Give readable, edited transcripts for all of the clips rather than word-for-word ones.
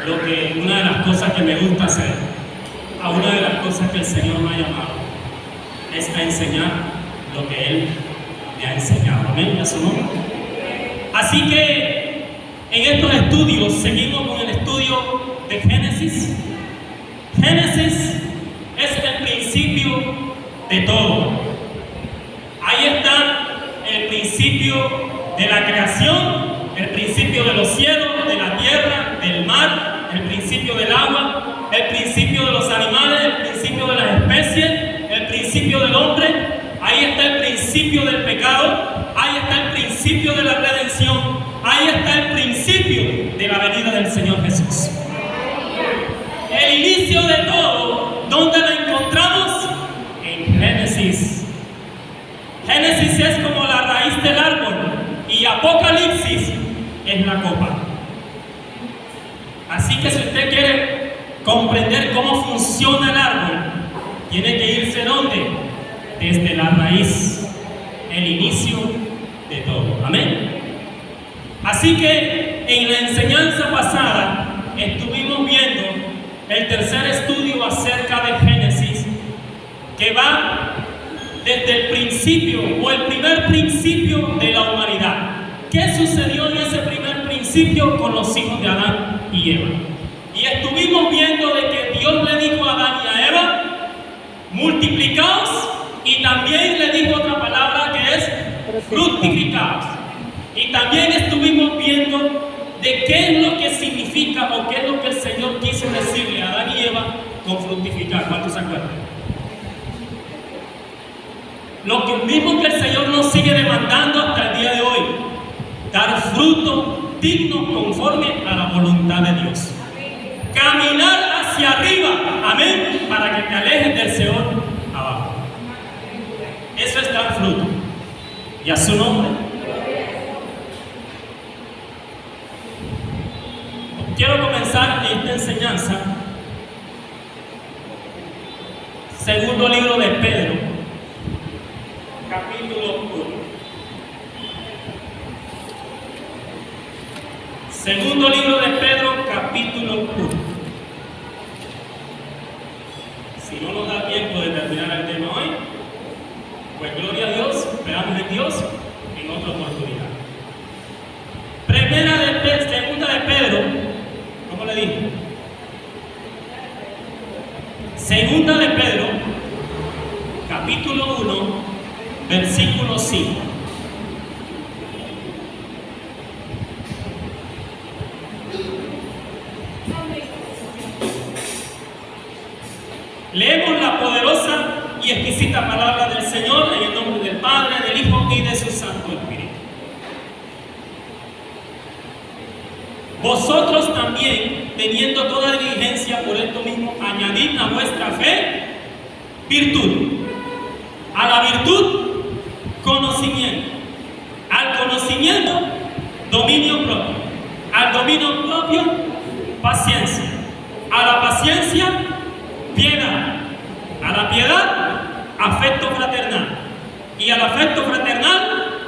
una de las cosas que me gusta hacer, a una de las cosas que el Señor me ha llamado, es a enseñar lo que Él me ha enseñado. Amén, a su nombre. Así que en estos estudios seguimos con el estudio de Génesis. Génesis es el principio de todo. Ahí está el principio de la creación, el principio de los cielos, de la tierra, del mar, el principio del agua, el principio de los animales, el principio de las especies, el principio del hombre. Ahí está el principio del pecado, ahí está el principio de la redención, ahí está el principio de la venida del Señor Jesús. El inicio de todo, ¿dónde lo encontramos? En Génesis. Génesis es como la raíz del árbol y Apocalipsis es la copa. Así que si usted quiere comprender cómo funciona el árbol, tiene que irse ¿dónde? Desde la raíz, el inicio de todo. Amén. Así que en la enseñanza pasada estuvimos viendo el tercer estudio acerca de Génesis, que va desde el principio o el primer principio de la humanidad. ¿Qué sucedió en ese primer principio con los hijos de Adán y Eva? Y estuvimos viendo de que Dios le dijo a Adán y a Eva: multiplicaos, y también le dijo otra palabra que es fructificaos. Y también estuvimos viendo de qué es lo que significa o qué es lo que el Señor quiso decirle a Adán y Eva con fructificar. ¿Cuántos se acuerdan? Lo que mismo que el Señor nos sigue demandando hasta el día de hoy: dar fruto digno conforme a la voluntad de Dios. Caminar hacia arriba, amén, para que te alejes del Seol abajo. Eso es dar fruto. Y a su nombre. Quiero comenzar esta enseñanza, segundo libro de Pedro, capítulo 1. Segundo libro de Pedro, capítulo 1. Si no nos da tiempo de terminar el tema hoy, pues gloria a Dios, esperamos en Dios en otra oportunidad. Segunda de Pedro, ¿cómo le dije? Segunda de Pedro, capítulo 1, versículo 5. Leemos la poderosa y exquisita palabra del Señor en el nombre del Padre, del Hijo y de su Santo Espíritu. Vosotros también, teniendo toda diligencia por esto mismo, añadid a vuestra fe virtud, a la virtud conocimiento, al conocimiento dominio propio, al dominio propio paciencia, a la paciencia piedad, a la piedad afecto fraternal, y al afecto fraternal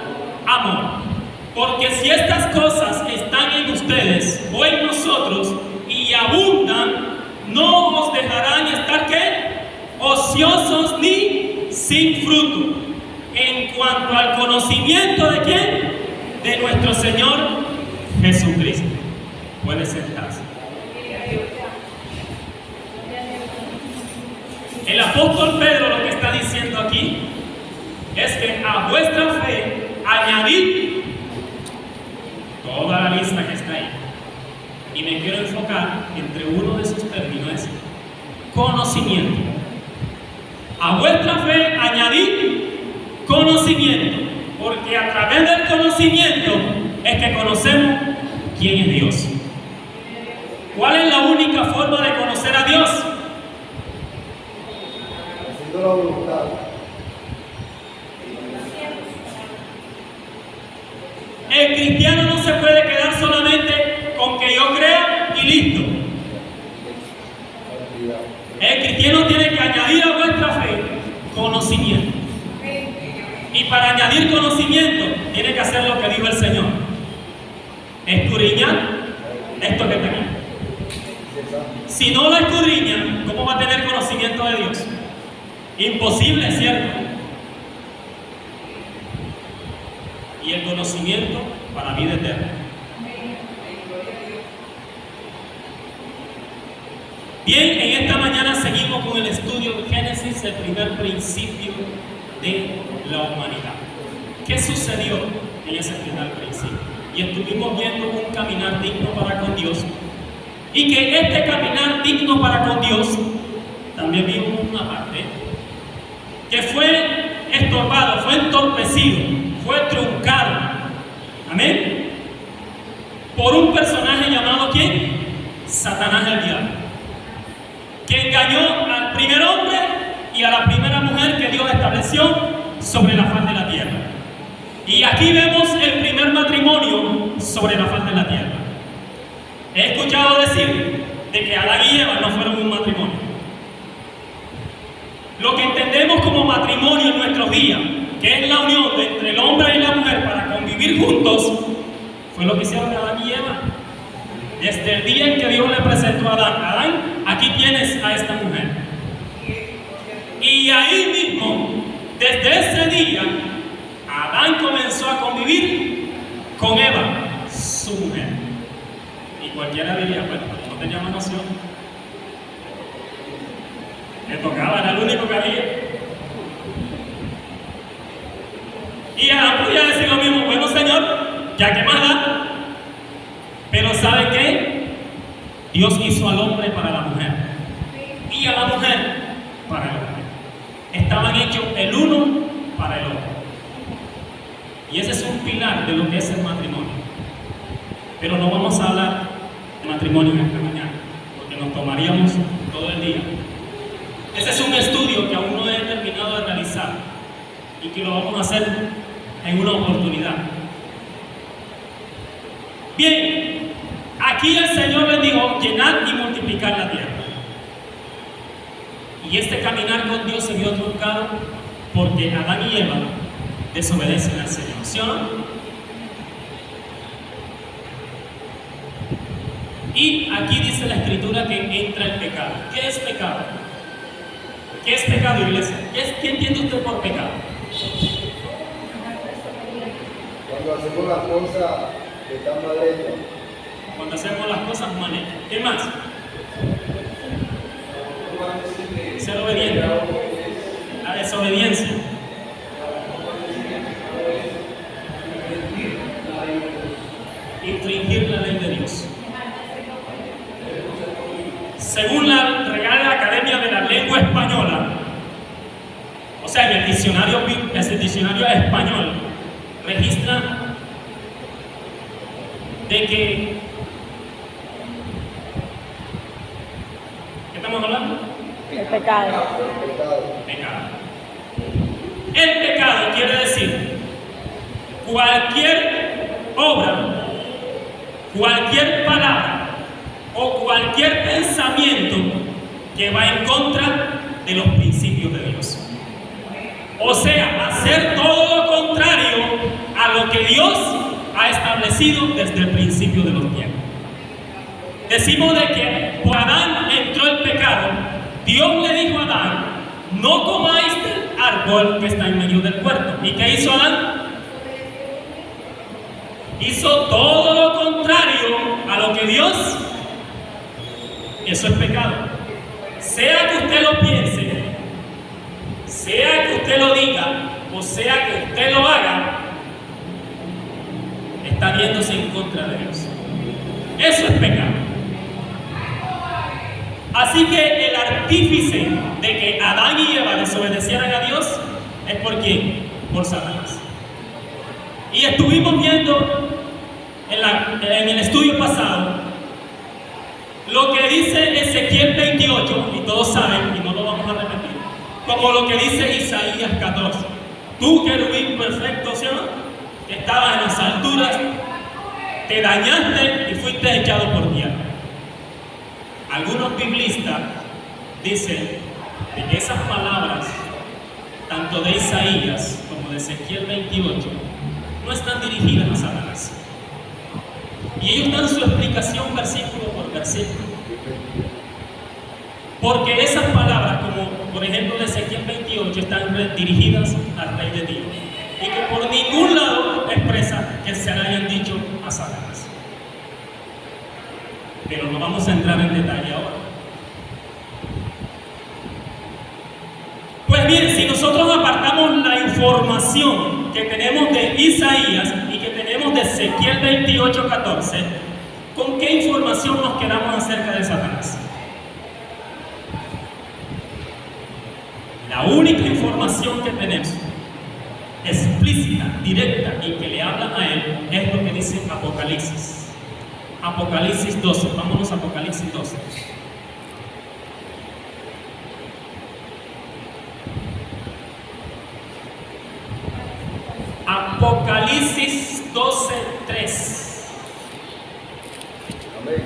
amor. Porque si estas cosas están en ustedes o en nosotros y abundan, no os dejarán estar ¿qué? Ociosos ni sin fruto, en cuanto al conocimiento de ¿quién? De nuestro Señor Jesucristo. Puede sentarse. El apóstol Pedro lo que está diciendo aquí es que a vuestra fe añadid toda la lista que está ahí. Y me quiero enfocar entre uno de esos términos: es conocimiento. A vuestra fe añadid conocimiento, porque a través del conocimiento es que conocemos quién es Dios. ¿Cuál es la única forma de conocer a Dios? Haciendo la voluntad. El cristiano no se puede quedar solamente con que yo crea y listo. El cristiano tiene que añadir a vuestra fe conocimiento. Y para añadir conocimiento, tiene que hacer lo que dijo el Señor: escudriñar esto que está aquí. Si no lo escudriña, ¿cómo va a tener conocimiento de Dios? Imposible, ¿cierto? Y el conocimiento para vida eterna. Bien, en esta mañana seguimos con el estudio de Génesis, el primer principio de la humanidad. ¿Qué sucedió en ese primer principio? Y estuvimos viendo un caminar digno para con Dios. Y que este caminar digno para con Dios, también vimos una parte, que fue estorbado, fue entorpecido, fue truncado. Amén. Por un personaje llamado ¿quién? Satanás el diablo, que engañó al primer hombre y a la primera mujer que Dios estableció sobre la faz de la tierra. Y aquí vemos el primer matrimonio sobre la faz de la tierra. He escuchado decir de que Adán y Eva no fueron un matrimonio. Lo que entendemos como matrimonio en nuestros días, que es la unión entre el hombre y la mujer para convivir juntos, fue lo que hicieron Adán y Eva. Desde el día en que Dios le presentó a Adán, Adán, aquí tienes a esta mujer. Y ahí mismo, desde ese día, Adán comenzó a convivir con Eva, su mujer. Y cualquiera diría, bueno, no tenía más noción. Le tocaba, era el único que había. Y Adán podía decir lo mismo, bueno Señor, ya que más da. Pero ¿sabe qué? Dios hizo al hombre para la mujer y a la mujer para el hombre. Estaban hechos el uno para el otro. Y ese es un pilar de lo que es el matrimonio. Pero no vamos a hablar de matrimonio en esta mañana, porque nos tomaríamos todo el día. Ese es un estudio que aún no he terminado de realizar y que lo vamos a hacer en una oportunidad. Bien, aquí el Señor les dijo, llenad y multiplicar la tierra. Y este caminar con Dios se vio truncado porque Adán y Eva desobedecen al Señor, ¿sí o no? Y aquí dice la Escritura que entra el pecado. ¿Qué es pecado? ¿Qué es pecado, iglesia? ¿Qué entiende usted por pecado? Cuando hacemos las cosas que están mal hechas. Cuando hacemos las cosas mal hechas. ¿Qué más? Ser obediente. La desobediencia. Infringir la ley de Dios. Según la Real Academia de la Lengua Española, o sea, en el diccionario español, registra de que... ¿Qué estamos hablando? El pecado. Pecado. El pecado quiere decir cualquier obra, cualquier palabra o cualquier pensamiento que va en contra de los principios de Dios. O sea, hacer todo lo contrario a lo que Dios ha establecido desde el principio de los tiempos. Decimos de que por Adán entró el pecado. Dios le dijo a Adán, no comáis del árbol que está en medio del huerto. ¿Y qué hizo Adán? Hizo todo lo contrario a lo que Dios. Eso es pecado. Sea que usted lo piense, sea que usted lo diga, o sea que usted lo haga, está viéndose en contra de Dios. Eso es pecado. Así que el artífice de que Adán y Eva desobedecieran a Dios es por quién? Por Satanás. Y estuvimos viendo en el estudio pasado lo que dice Ezequiel 28, y todos saben, y no lo vamos a repetir, como lo que dice Isaías 14. Tú, querubín perfecto, ¿sí o no? Que estabas en las alturas, te dañaste y fuiste echado por tierra. Algunos biblistas dicen de que esas palabras, tanto de Isaías como de Ezequiel 28, no están dirigidas a Satanás. Y ellos dan su explicación versículo por versículo. Porque esas palabras, como por ejemplo de Ezequiel 28, están dirigidas al Rey de Dios. Y que por ningún lado expresa que se le hayan dicho a Satanás. Pero no vamos a entrar en detalle ahora. Pues bien, si nosotros apartamos la información que tenemos de Isaías y que tenemos de Ezequiel 28:14, ¿con qué información nos quedamos acerca de Satanás? La única información que tenemos, explícita, directa y que le habla a él, es lo que dice Apocalipsis. Apocalipsis 12, vámonos a Apocalipsis 12. Apocalipsis 12:3. Amén.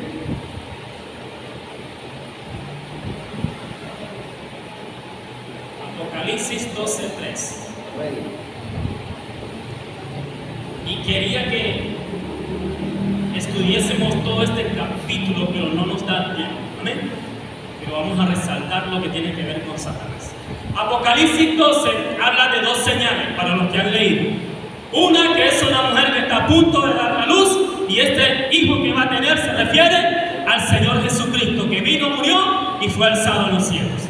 Apocalipsis 12:3. Amén. Y quería que estudiésemos todo este capítulo, pero no nos da tiempo. Amén. Pero vamos a resaltar lo que tiene que ver con Satanás. Apocalipsis 12 habla de dos señales para los que han leído. Una que es una mujer que está a punto de dar la luz, y este hijo que va a tener se refiere al Señor Jesucristo, que vino, murió y fue alzado en los cielos.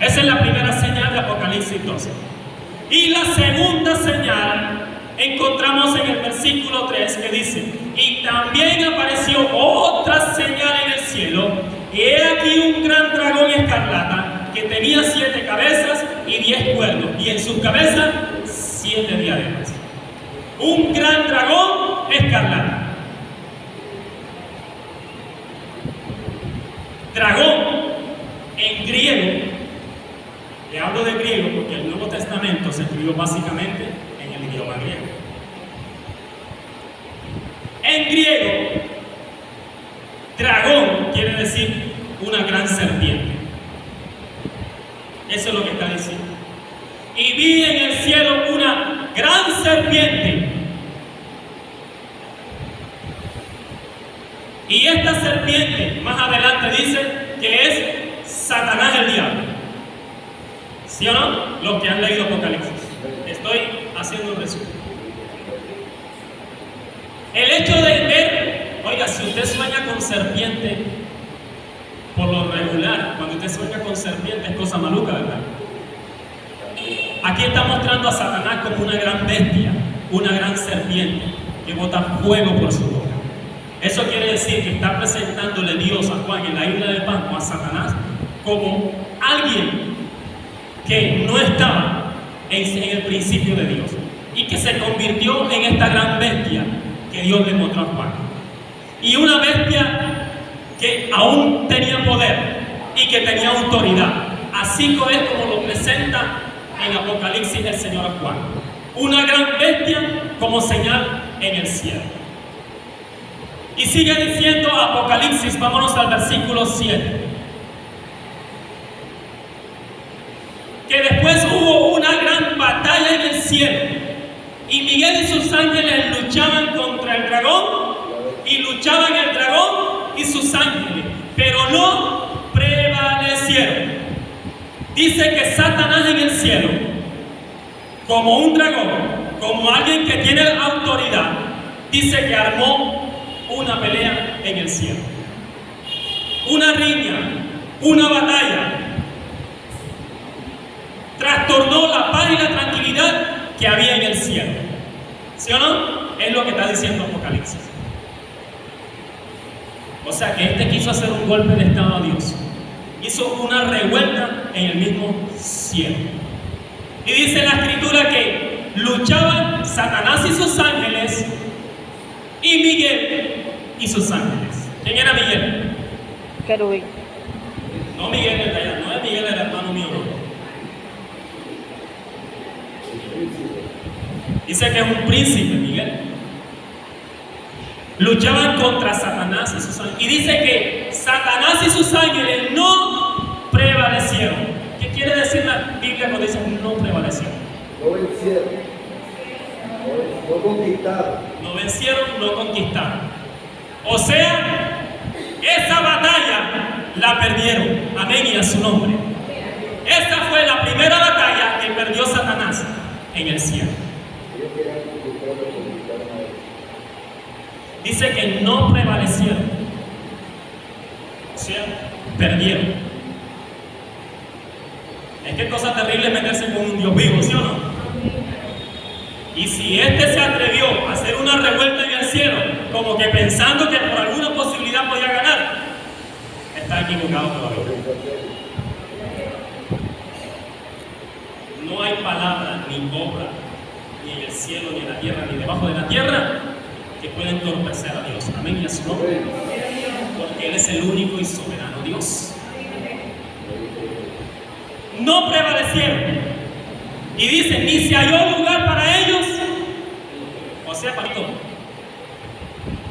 Esa es la primera señal de Apocalipsis 12. Y la segunda señal encontramos en el versículo 3 que dice: y también apareció otra señal en el cielo, y he aquí un gran dragón escarlata que tenía 7 cabezas y 10 cuernos, y en sus cabezas 7 diademas. Un gran dragón escarlata. Dragón en griego, le hablo de griego porque el Nuevo Testamento se escribió básicamente en el idioma griego. En griego, dragón quiere decir una gran serpiente. Eso es lo que está diciendo. Y vi en el cielo una gran serpiente. Y esta serpiente, más adelante dice que es Satanás el diablo. ¿Sí o no? Los que han leído Apocalipsis. Estoy haciendo un resumen. El hecho de ver, oiga, si usted sueña con serpiente, por lo regular, cuando usted sueña con serpiente es cosa maluca, ¿verdad? Aquí está mostrando a Satanás como una gran bestia, una gran serpiente que bota fuego por su boca. Eso quiere decir que está presentándole Dios a Juan en la isla de Patmos a Satanás como alguien que no estaba en el principio de Dios y que se convirtió en esta gran bestia que Dios le mostró a Juan. Y una bestia que aún tenía poder y que tenía autoridad. Así es como lo presenta en Apocalipsis el Señor a Juan. Una gran bestia como señal en el cielo. Y sigue diciendo Apocalipsis, vámonos al versículo 7. Que después hubo una gran batalla en el cielo, y Miguel y sus ángeles luchaban contra el dragón, y luchaban el dragón y sus ángeles, pero no prevalecieron. Dice que Satanás en el cielo, como un dragón, como alguien que tiene autoridad, dice que armó una pelea en el cielo, una riña, una batalla. Trastornó la paz y la tranquilidad que había en el cielo. ¿Sí o no? Es lo que está diciendo Apocalipsis. O sea que este quiso hacer un golpe de estado a Dios. Hizo una revuelta en el mismo cielo. Y dice la escritura que luchaban Satanás y sus ángeles y Miguel y sus ángeles. ¿Quién era Miguel? Querubín. No Miguel el de allá, no es Miguel el hermano mío, no. Dice que es un príncipe, Miguel. Luchaban contra Satanás y sus ángeles. Y dice que Satanás y sus ángeles no prevalecieron. ¿Qué quiere decir la Biblia cuando dice no prevalecieron? No vencieron. No conquistaron. No conquistaron. O sea, esa batalla la perdieron. Amén y a su nombre. Esta fue la primera batalla que perdió Satanás en el cielo. Ellos querían conquistar lo que conquistaron a él. Dice que no prevalecieron. O sea, perdieron. Es que cosa terrible es meterse con un Dios vivo, ¿sí o no? Y si este se atrevió a hacer una revuelta en el cielo, como que pensando que por alguna posibilidad podía ganar, está equivocado todavía. No hay palabra ni obra, ni en el cielo, ni en la tierra, ni debajo de la tierra, que pueda entorpecer a Dios. Amén y a su nombre. Porque Él es el único y soberano Dios. No prevalecieron. Y dice, ni se halló lugar para ellos. O sea, Pastor,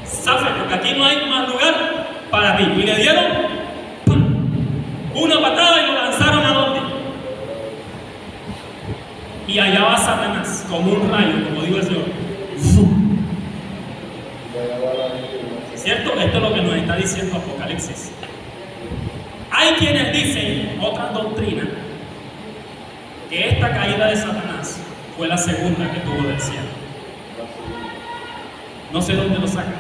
Zafe, porque aquí no hay más lugar para ti. Y le dieron una patada y lo lanzaron a donde. Y allá va Satanás, como un rayo, como digo el Señor. ¿Cierto? Esto es lo que nos está diciendo Apocalipsis. Hay quienes dicen, otra doctrina, que esta caída de Satanás fue la segunda que tuvo del cielo. No sé dónde lo sacan.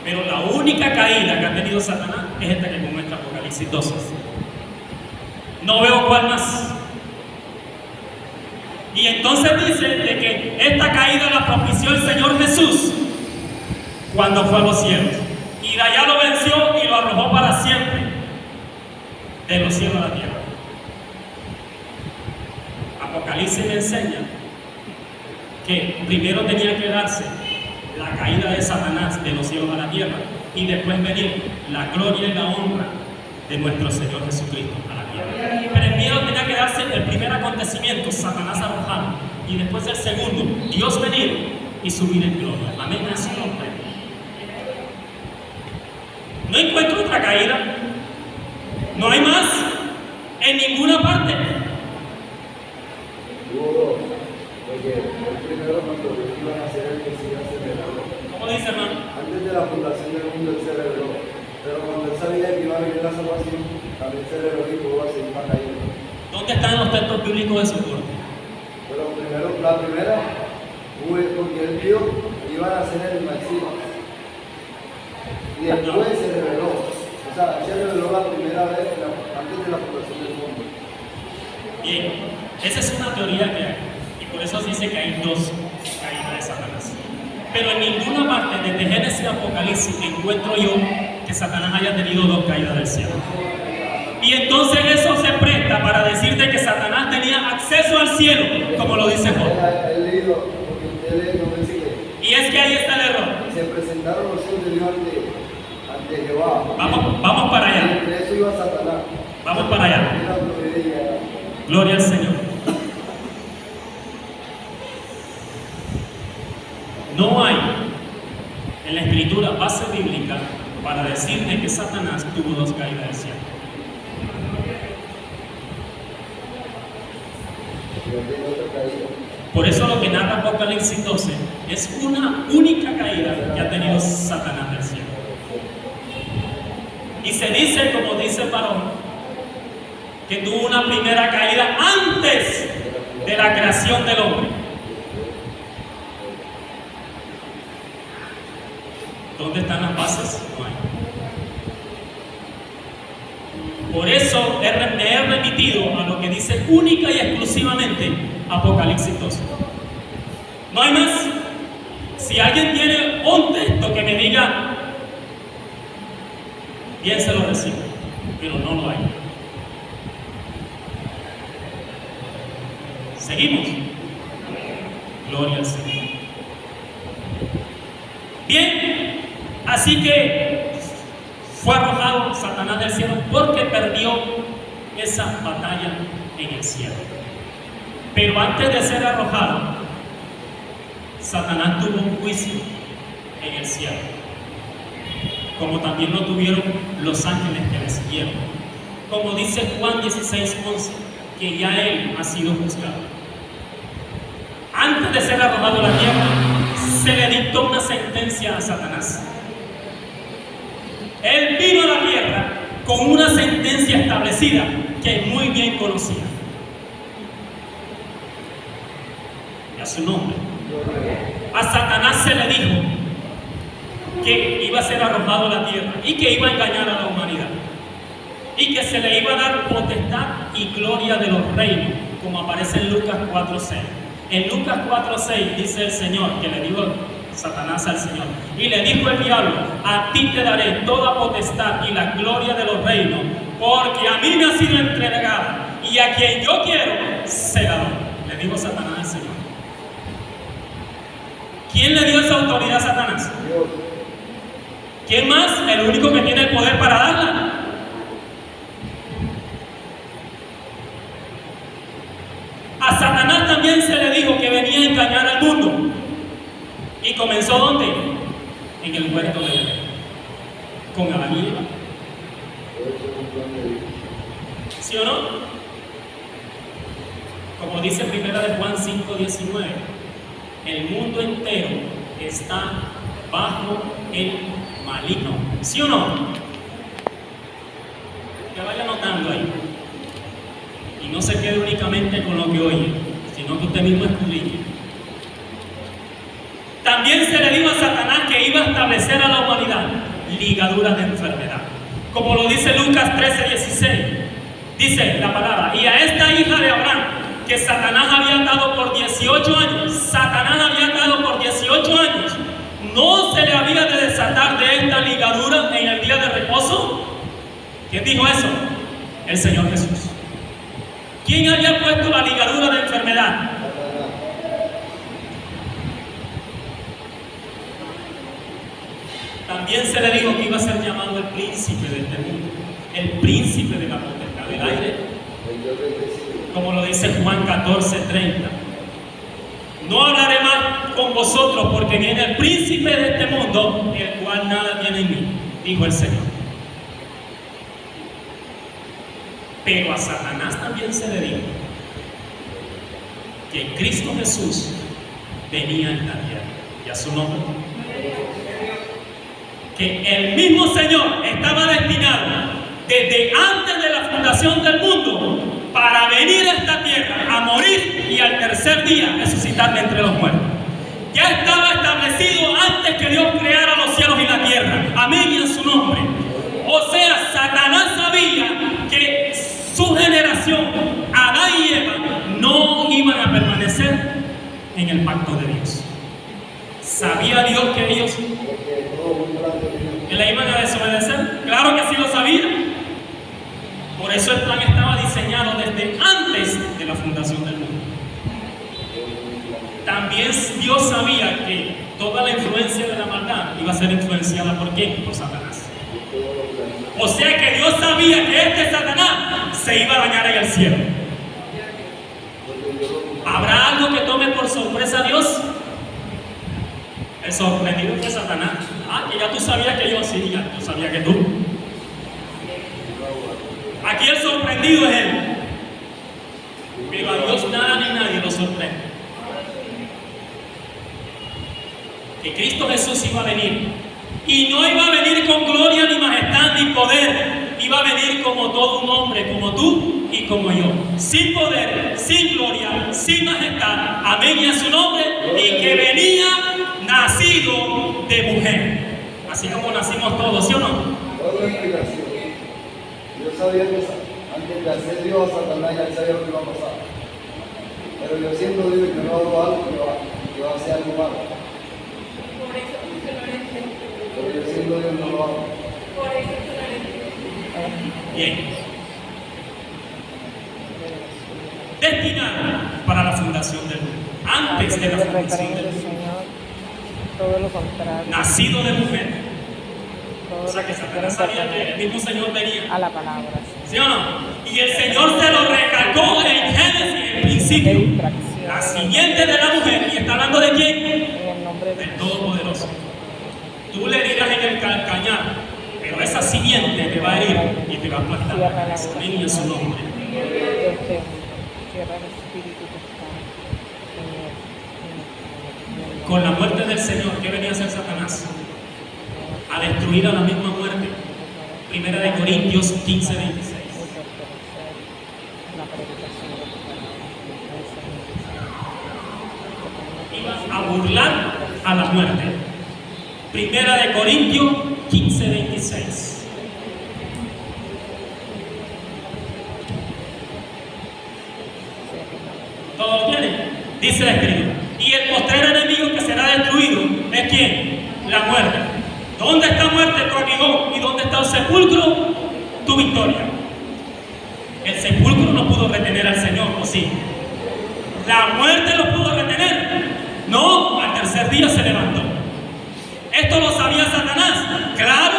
Pero la única caída que ha tenido Satanás es esta que muestra Apocalipsis 12. No veo cuál más. Y entonces dice de que esta caída la propició el Señor Jesús cuando fue a los cielos. Y de allá lo venció y lo arrojó para siempre de los cielos a la tierra. Apocalipsis me enseña que primero tenía que darse la caída de Satanás de los cielos a la tierra y después venir la gloria y la honra de nuestro Señor Jesucristo a la tierra. Pero primero tenía que darse el primer acontecimiento, Satanás arrojado, y después el segundo, Dios venir y subir en gloria. Amén a su nombre. No encuentro otra caída. No hay más en ninguna parte. Hubo dos, porque el primero cuando iban a hacer el Mesías se reveló. ¿Cómo dice, hermano? Antes de la fundación del mundo él se reveló, pero cuando él sabía que iba a venir la salvación, también se reveló y tuvo a seguir más caída. ¿Dónde están los textos bíblicos de soporte? Pero primero, la primera, porque él vio que iban a hacer el Mesías. Y después se reveló. O sea, se reveló la primera vez antes de la fundación del mundo. Bien, esa es una teoría que hay. Y por eso se dice que hay dos caídas de Satanás. Pero en ninguna parte, desde Génesis a Apocalipsis, encuentro yo que Satanás haya tenido dos caídas del cielo. Y entonces eso se presta para decirte que Satanás tenía acceso al cielo, como lo dice Job. He leído, porque usted lee, no dice que Y es que ahí está el error. se presentaron los hijos de Dios ante Jehová. Vamos para allá. Y entre eso iba Satanás. Vamos para allá. Era lo que ella. Gloria al Señor. No hay en la Escritura base bíblica para decirme que Satanás tuvo dos caídas del cielo. Por eso lo que narra Apocalipsis 12 es una única caída que ha tenido Satanás del cielo. Y se dice, como dice el varón, que tuvo una primera caída antes de la creación del hombre. ¿Dónde están las bases? No hay. Por eso me he remitido a lo que dice única y exclusivamente Apocalipsis 12. No hay más. Si alguien tiene un texto que me diga, bien se lo recibo, pero no lo hay. Seguimos. Gloria al Señor. Bien, así que fue arrojado Satanás del cielo porque perdió esa batalla en el cielo. Pero antes de ser arrojado, Satanás tuvo un juicio en el cielo, como también lo tuvieron los ángeles que le siguieron. Como dice Juan 16:11, que ya él ha sido juzgado. Antes de ser arrojado a la tierra, se le dictó una sentencia a Satanás. sentencia establecida que muy bien conocía. Y a su nombre. A Satanás se le dijo que iba a ser arrojado a la tierra y que iba a engañar a la humanidad y que se le iba a dar potestad y gloria de los reinos, como aparece en Lucas 4:6. En Lucas 4:6 dice el Señor, que le dijo Satanás al Señor, y le dijo el diablo: a ti te daré toda potestad y la gloria de los reinos, porque a mí me ha sido entregada, y a quien yo quiero se la doy. Le dijo Satanás al Señor. ¿Quién le dio esa autoridad a Satanás? ¿Quién más? El único que tiene el poder para darla. A Satanás también se le dijo que venía a engañar al mundo. ¿Y comenzó dónde? En el huerto de Edén, con Adán y Eva. ¿Sí o no? Como dice 1 de Juan 5:19, el mundo entero está bajo el maligno. ¿Sí o no? Que vaya notando ahí. Y no se quede únicamente con lo que oye, sino que usted mismo escudriñe. También se le dijo a Satanás que iba a establecer a la humanidad ligaduras de enfermedad. Como lo dice Lucas 13:16. Dice la palabra: y a esta hija de Abraham, que Satanás había atado por 18 años, ¿no se le había de desatar de esta ligadura en el día de reposo? ¿Quién dijo eso? El Señor Jesús. ¿Quién había puesto la ligadura de enfermedad? También se le dijo que iba a ser llamado el príncipe de este mundo, el príncipe de la potestad del aire, como lo dice Juan 14:30. No hablaré más con vosotros, porque viene el príncipe de este mundo, el cual nada tiene en mí, dijo el Señor. Pero a Satanás también se le dijo que Cristo Jesús venía en la tierra, y a su nombre, que el mismo Señor estaba destinado desde antes de la fundación del mundo para venir a esta tierra, a morir y al tercer día resucitar de entre los muertos. Ya estaba establecido antes que Dios creara los cielos y la tierra. Amén, y en su nombre. O sea, Satanás sabía que su generación, Adán y Eva, no iban a permanecer en el pacto de Dios. ¿Sabía Dios que ellos le iban a desobedecer? Claro que sí lo sabía. Por eso el plan estaba diseñado desde antes de la fundación del mundo. También Dios sabía que toda la influencia de la maldad iba a ser influenciada ¿por quién? Por Satanás. O sea que Dios sabía que este Satanás se iba a dañar en el cielo. ¿Habrá algo que tome por sorpresa a Dios? El sorprendido fue Satanás. Ah, que ya tú sabías que yo, sí, ya tú sabías que tú. Aquí el sorprendido es él. Pero a Dios nada ni nadie lo sorprende. Que Cristo Jesús iba a venir. Y no iba a venir con gloria, ni majestad, ni poder. Iba a venir como todo un hombre, como tú y como yo. Sin poder, sin gloria, sin majestad. Amén, y a su nombre. Y que venía nacido de mujer. Así como nacimos todos, ¿sí o no? Otra explicación. Yo sabía que antes de hacer Dios a Satanás ya sabía lo que iba a pasar. Pero yo siento Dios que no hago algo que va a hacer algo malo. Por eso se lo entiendo. Pero yo siento Dios no lo hago. Por eso se lo entiendo. Bien. Destinado para la fundación del mundo. Antes de la fundación del mundo. Todo lo contrario. Nacido de mujer. Todo O sea lo que se Satanás quiere sabía que el mismo Señor venía. a la palabra. ¿Sí o no? Y el Señor se lo recalcó en Génesis, en principio. La simiente de la mujer. ¿Y está hablando de quién? En el nombre de Del Todopoderoso. Tú le dirás en el calcañar, pero esa simiente te va a herir y te va a aplastar. Amén, en su nombre. Dios. Cierra el espíritu que está en el Con la muerte del Señor, ¿qué venía a hacer Satanás? A destruir a la misma muerte. Primera de Corintios 15:26. a la muerte. Primera de Corintios 15:26. ¿Todos lo tienen? Dice la Escritura. Y el postrer enemigo que será destruido es ¿quién? La muerte. ¿Dónde está muerte tu aguijón? ¿Y dónde está el sepulcro? Tu victoria. El sepulcro no pudo retener al Señor, ¿o sí? La muerte lo pudo retener. No, al tercer día se levantó. Esto lo sabía Satanás. Claro,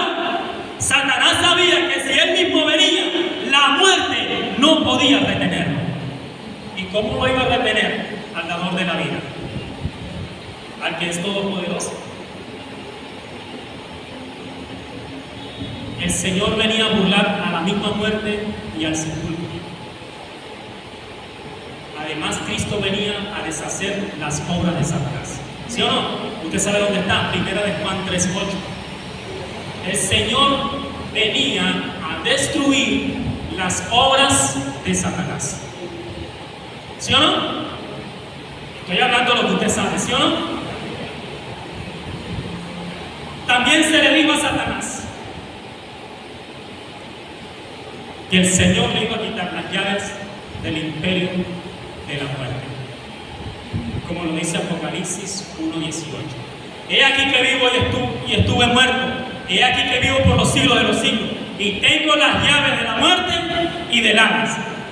Satanás sabía que si él mismo venía, la muerte no podía retenerlo. ¿Y cómo lo iba a retener? Al dador de la vida, al que es todopoderoso. El Señor venía a burlar a la misma muerte y al sepulcro. Además, Cristo venía a deshacer las obras de Satanás. ¿Sí o no? Usted sabe dónde está. Primera de Juan 3:8. El Señor venía a destruir las obras de Satanás. ¿Sí o no? Estoy hablando de lo que usted sabe, ¿sí o no? También se le dijo a Satanás que el Señor le iba a quitar las llaves del imperio de la muerte, como lo dice Apocalipsis 1:18. He aquí que vivo y estuve muerto, he aquí que vivo por los siglos de los siglos, y tengo las llaves de la muerte y del Hades.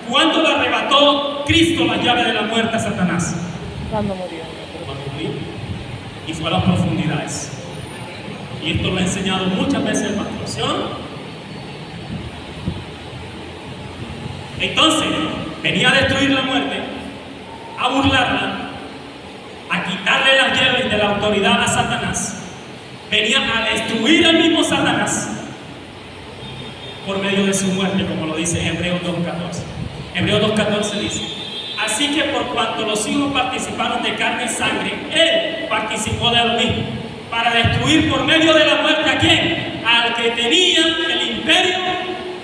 ¿Cuándo le arrebató Cristo las llaves de la muerte a Satanás? Cuando murió. Cuando murió, y fue a las profundidades. Y esto lo ha enseñado muchas veces el pastor, ¿sí o no? Entonces, venía a destruir la muerte, a burlarla, a quitarle las llaves de la autoridad a Satanás. Venía a destruir al mismo Satanás por medio de su muerte, como lo dice Hebreos 2:14. Hebreos 2:14 dice: así que por cuanto los hijos participaron de carne y sangre, él participó de lo mismo, para destruir por medio de la muerte ¿a quién? Al que tenía el imperio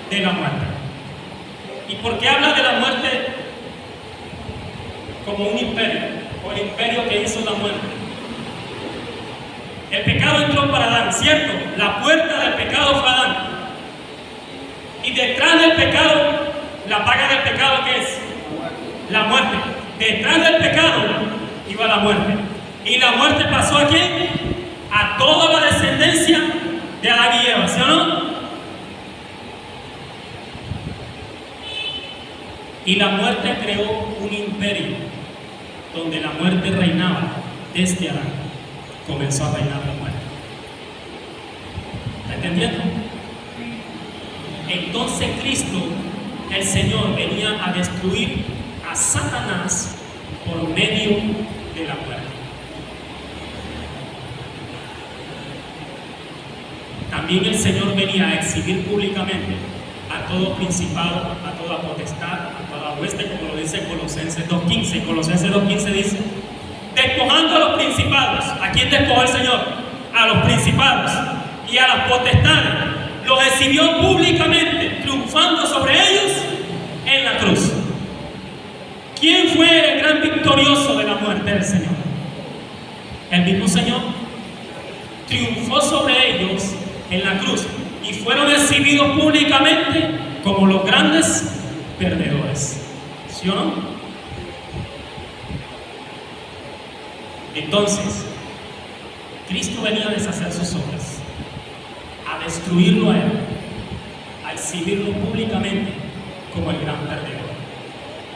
de la muerte. ¿Y por qué habla de la muerte como un imperio? O el imperio que hizo la muerte. El pecado entró para Adán, ¿cierto? La puerta del pecado fue Adán. Y detrás del pecado, la paga del pecado, ¿qué es? La muerte. Detrás del pecado iba la muerte. Y la muerte pasó ¿a quién? A toda la descendencia de Adán y Eva, ¿sí o no? Y la muerte creó un imperio donde la muerte reinaba desde Adán. Comenzó a reinar la muerte. ¿Está entendiendo? Entonces Cristo, el Señor, venía a destruir a Satanás por medio de la muerte. También el Señor venía a exhibir públicamente a todo principado, a toda potestad, a toda hueste, como lo dice Colosenses 2:15. Colosenses 2:15 dice: despojando a los principados. ¿A quién despojó el Señor? A los principados y a las potestades. Los exhibió públicamente, triunfando sobre ellos en la cruz. ¿Quién fue el gran victorioso de la muerte del Señor? El mismo Señor. Triunfó sobre ellos en la cruz y fueron exhibidos públicamente como los grandes perdedores. ¿Sí o no? Entonces, Cristo venía a deshacer sus obras, a destruirlo a él, a exhibirlo públicamente como el gran perdedor.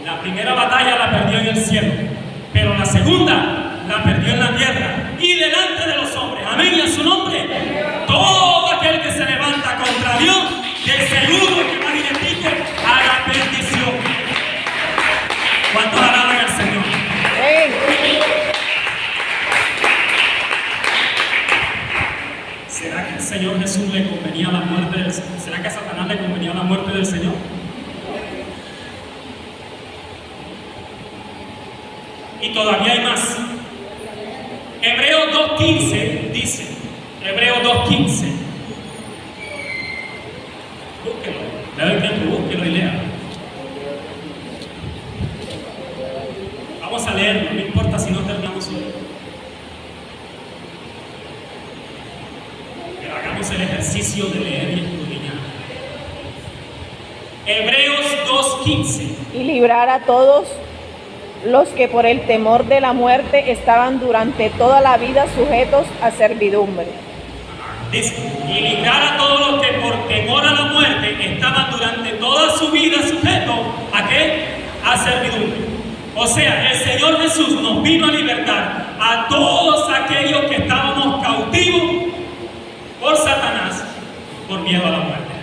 La primera batalla la perdió en el cielo, pero la segunda la perdió en la tierra y delante de los hombres. Amén, y a su nombre. Todo aquel que se levanta contra Dios, de seguro que va directo a la perdición. ¿Cuántos alaban al Señor? ¿Será que el Señor Jesús le convenía la muerte del Señor? ¿Será que a Satanás le convenía la muerte del Señor? Y todavía hay más. Hebreos 2:15 dice, Hebreos 2:15. Búsquelo, le doy tiempo, búsquelo y lea. Vamos a leerlo, no importa si no terminamos hoy. hagamos el ejercicio de leer y escudriñar. Hebreos 2:15. Y librar a todos los que por el temor de la muerte estaban durante toda la vida sujetos a servidumbre. Dice, y librar a todos los que por temor a la muerte estaban durante toda su vida sujetos ¿a qué? A servidumbre. O sea, el Señor Jesús nos vino a libertar a todos aquellos que estábamos cautivos por Satanás por miedo a la muerte.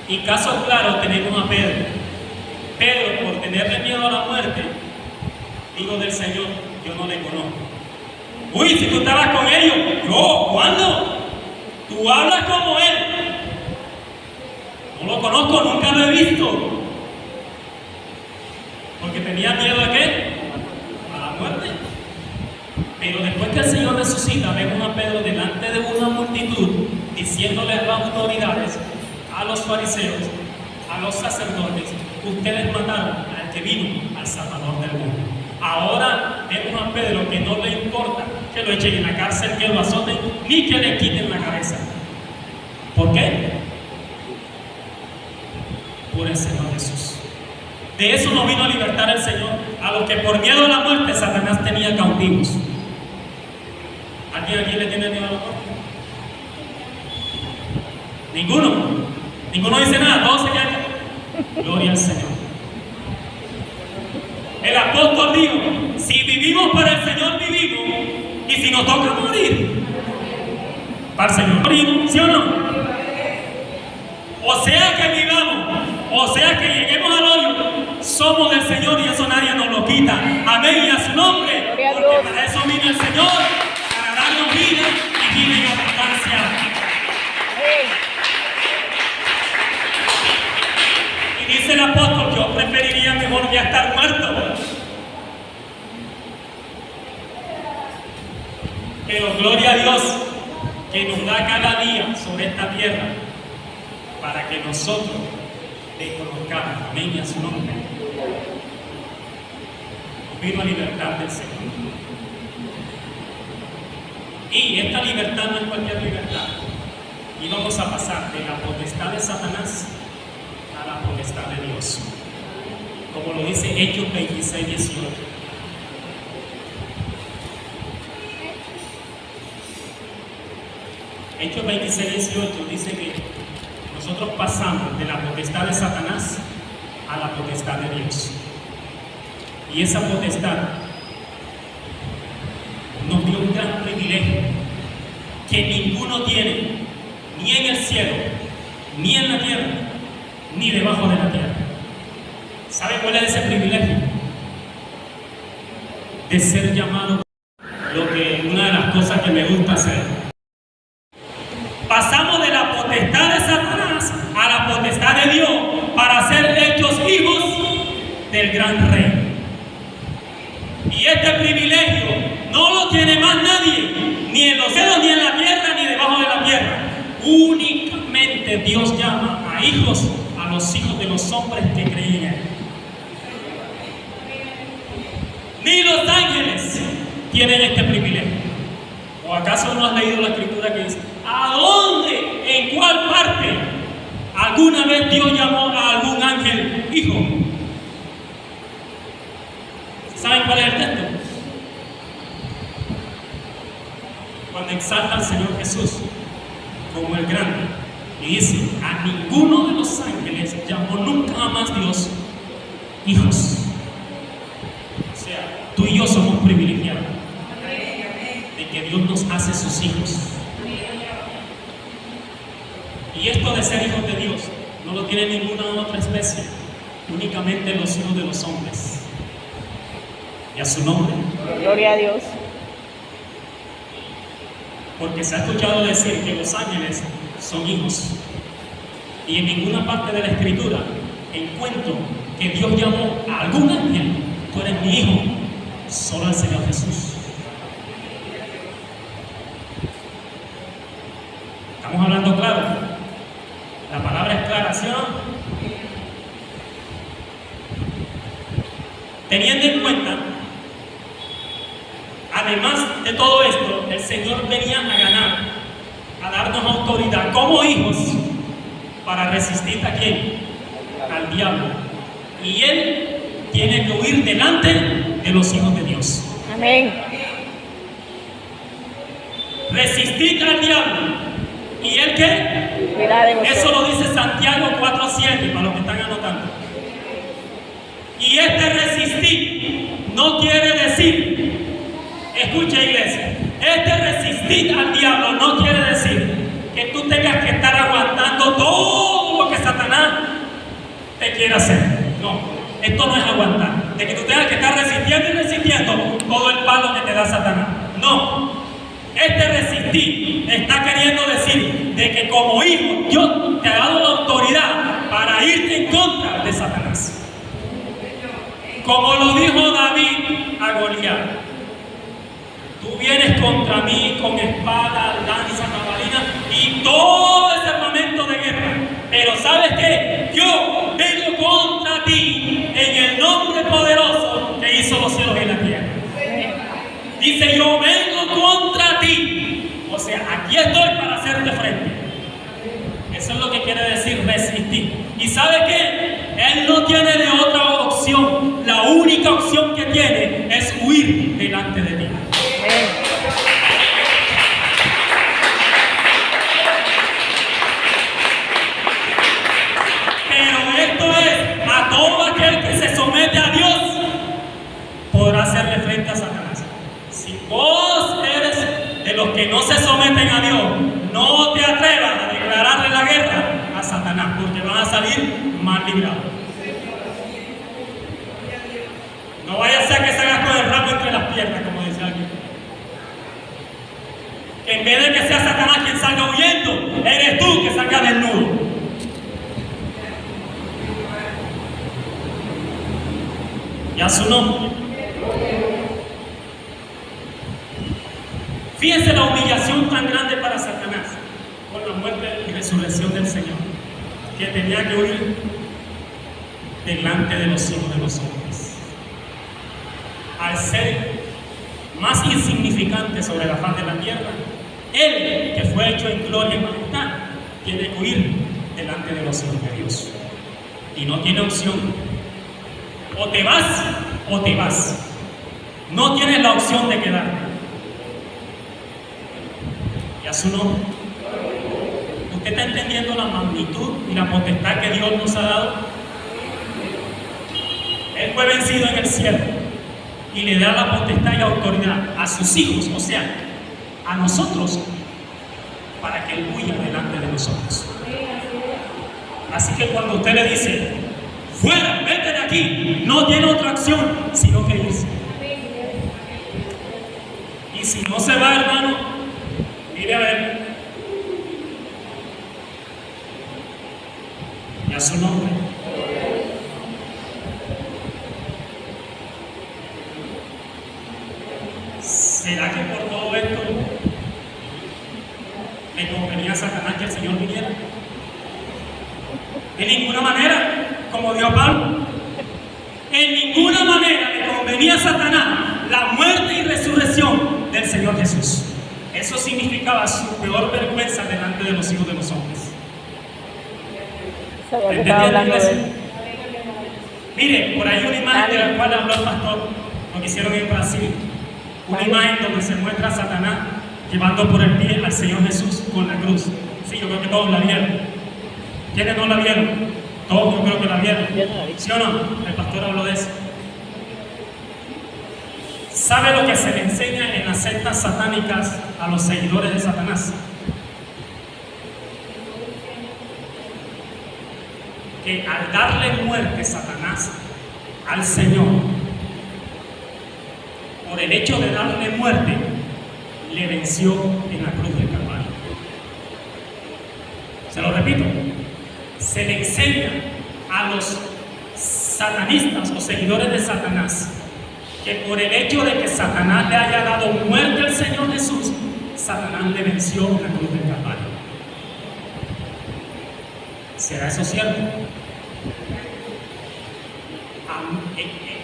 Y caso claro tenemos a Pedro. Pedro, por tenerle miedo a la muerte, digo del Señor, yo no le conozco. Uy, si tú estabas con ellos, yo, ¿cuándo? Tú hablas como él. No lo conozco, nunca lo he visto. Porque tenía miedo a qué? A la muerte. Pero después que el Señor resucita, vemos a Pedro delante de una multitud, diciéndole a las autoridades, a los fariseos, a los sacerdotes, ustedes mataron al que vino, al Salvador del mundo. Ahora vemos a Pedro que no le importa que lo echen en la cárcel, que lo azoten, ni que le quiten la cabeza. ¿Por qué? Por el Señor Jesús. De eso nos vino a libertar el Señor, a los que por miedo a la muerte Satanás tenía cautivos. ¿Alguien aquí le tiene miedo a la muerte? Ninguno. Ninguno dice nada, todos se quedan. Gloria al Señor. El apóstol dijo, si vivimos para el Señor vivimos, y si nos toca morir, para el Señor morimos, ¿sí o no? O sea que vivamos, o sea que lleguemos al hoyo, somos del Señor y eso nadie nos lo quita. Amén y a su nombre, porque para eso vino el Señor, para darnos vida y vida en abundancia. Dice el apóstol, yo preferiría mejor ya estar muerto. Pero gloria a Dios que nos da cada día sobre esta tierra para que nosotros le conozcamos. Amén y a su nombre. Vino a libertad del Señor. Y esta libertad no es cualquier libertad. Y vamos a pasar de la potestad de Satanás a la potestad de Dios, como lo dice Hechos 26:18. Hechos 26:18 dice que nosotros pasamos de la potestad de Satanás a la potestad de Dios, y esa potestad nos dio un gran privilegio que ninguno tiene, ni en el cielo, ni en la tierra, ni debajo de la tierra. ¿Sabe cuál es ese privilegio? De ser llamado, una de las cosas que me gusta hacer. Pasamos de la potestad de Satanás a la potestad de Dios para ser hechos hijos del gran Rey. Y este privilegio no lo tiene más nadie, ni en los cielos, ni en la tierra, ni debajo de la tierra. Únicamente Dios llama a hijos, a los hijos de los hombres que creen en Él. Ni los ángeles tienen este privilegio. ¿O acaso no has leído la escritura que dice, ¿a dónde, en cuál parte, alguna vez Dios llamó a algún ángel hijo? ¿Saben cuál es el texto? Cuando exalta al Señor Jesús como el grande y dice, a ninguno de los ángeles llamó nunca más Dios hijos. O sea, tú y yo somos privilegiados de que Dios nos hace sus hijos. Y esto de ser hijos de Dios no lo tiene ninguna otra especie, únicamente los hijos de los hombres. Y a su nombre. Gloria a Dios. Porque se ha escuchado decir que los ángeles son hijos. Y en ninguna parte de la Escritura encuentro que Dios llamó a algún ángel, tú eres mi hijo, solo al Señor Jesús. ¿Estamos hablando claro? La palabra es clara, ¿sí o no? Teniendo en cuenta, además de todo esto, el Señor venía a ganar a a darnos autoridad como hijos para resistir a quién, al diablo. Y él tiene que huir delante de los hijos de Dios. Amén. Resistir al diablo. ¿Y él qué? Cuidado de vosotros. Eso lo dice Santiago 4:7, para los que están anotando. Y este resistir no quiere decir, escucha iglesia, este resistir al diablo no quiere decir que tú tengas que estar aguantando todo lo que Satanás te quiere hacer. No, esto no es aguantar, de que tú tengas que estar resistiendo y resistiendo todo el palo que te da Satanás. No, este resistir está queriendo decir de que como hijo Dios te ha dado la autoridad para irte en contra de Satanás. Como lo dijo David a Goliat, tú vienes contra mí con espada, lanza, jabalina y todo ese armamento de guerra. Pero ¿sabes qué? Yo vengo contra ti en el nombre poderoso que hizo los cielos y la tierra. Dice, yo vengo contra ti. O sea, aquí estoy para hacerte frente. Eso es lo que quiere decir resistir. ¿Y sabe qué? Él no tiene de otra opción. La única opción que tiene es huir delante de ti. Pero esto es a todo aquel que se somete a Dios podrá hacerle frente a Satanás. Si vos eres de los que no se someten a Dios, no te atrevas a declararle la guerra a Satanás, porque van a salir mal librados. No vaya a ser que salgas con el rabo entre las piernas, como dice alguien. Que en vez de que sea Satanás quien salga huyendo, eres tú que salgas desnudo. Y a su nombre. Fíjense la humillación tan grande para Satanás con la muerte y resurrección del Señor, que tenía que huir delante de los hijos de los hombres. Al ser más insignificante sobre la faz de la tierra, Él, que fue hecho en gloria y majestad, tiene que huir delante de los hijos de Dios. Y no tiene opción. O te vas o te vas. No tienes la opción de quedarte. Y a su nombre. ¿Usted está entendiendo la magnitud y la potestad que Dios nos ha dado? Él fue vencido en el cielo y le da la potestad y autoridad a sus hijos, o sea, a nosotros, para que Él huya delante de nosotros. Así que cuando usted le dice, fuera, vete de aquí, no tiene otra acción sino que irse. Y si no se va, hermano, mire a ver. Y a su nombre. ¿Será que por todo esto le convenía a Satanás que el Señor viniera? De ninguna manera, como dijo Pablo. En ninguna manera le convenía a Satanás la muerte y resurrección del Señor Jesús. Eso significaba su peor vergüenza delante de los hijos de los hombres. Sabía que estaba hablando de él. Mire, por ahí una imagen de la cual habló el pastor, lo que hicieron en Brasil. Una imagen donde se muestra a Satanás llevando por el pie al Señor Jesús con la cruz. Sí, yo creo que todos la vieron. ¿Quiénes no la vieron? Todos yo creo que la vieron. ¿Sí o no? El pastor habló de eso. ¿Sabe lo que se le enseña en las sectas satánicas a los seguidores de Satanás? Que al darle muerte Satanás al Señor, por el hecho de darle muerte, le venció en la cruz del Calvario. Se lo repito, se le enseña a los satanistas o seguidores de Satanás que por el hecho de que Satanás le haya dado muerte al Señor Jesús, Satanás le venció en la cruz del Calvario. ¿Será eso cierto?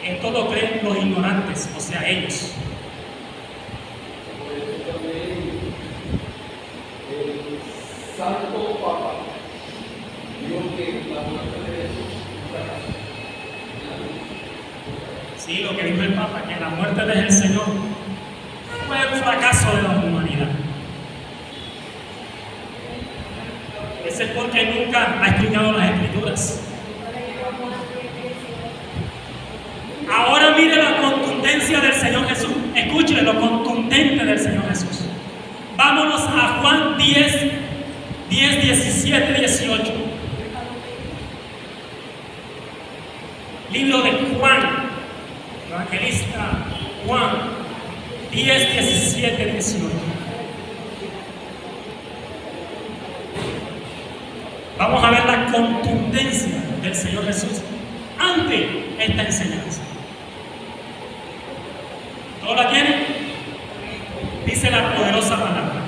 Esto lo creen los ignorantes, o sea, ellos. Santo Papa dijo que la muerte de Jesús Sí, lo que dijo el Papa, que la muerte del Señor fue un fracaso de la humanidad. Ese es porque nunca ha estudiado las Escrituras. Ahora mire la contundencia del Señor Jesús. Escuche lo contundente del Señor Jesús. Vámonos a Juan 10, 17, 18. Libro de Juan, evangelista Juan 10, 17, 18. Vamos a ver la contundencia del Señor Jesús ante esta enseñanza. ¿Todos la tienen? Dice la poderosa palabra.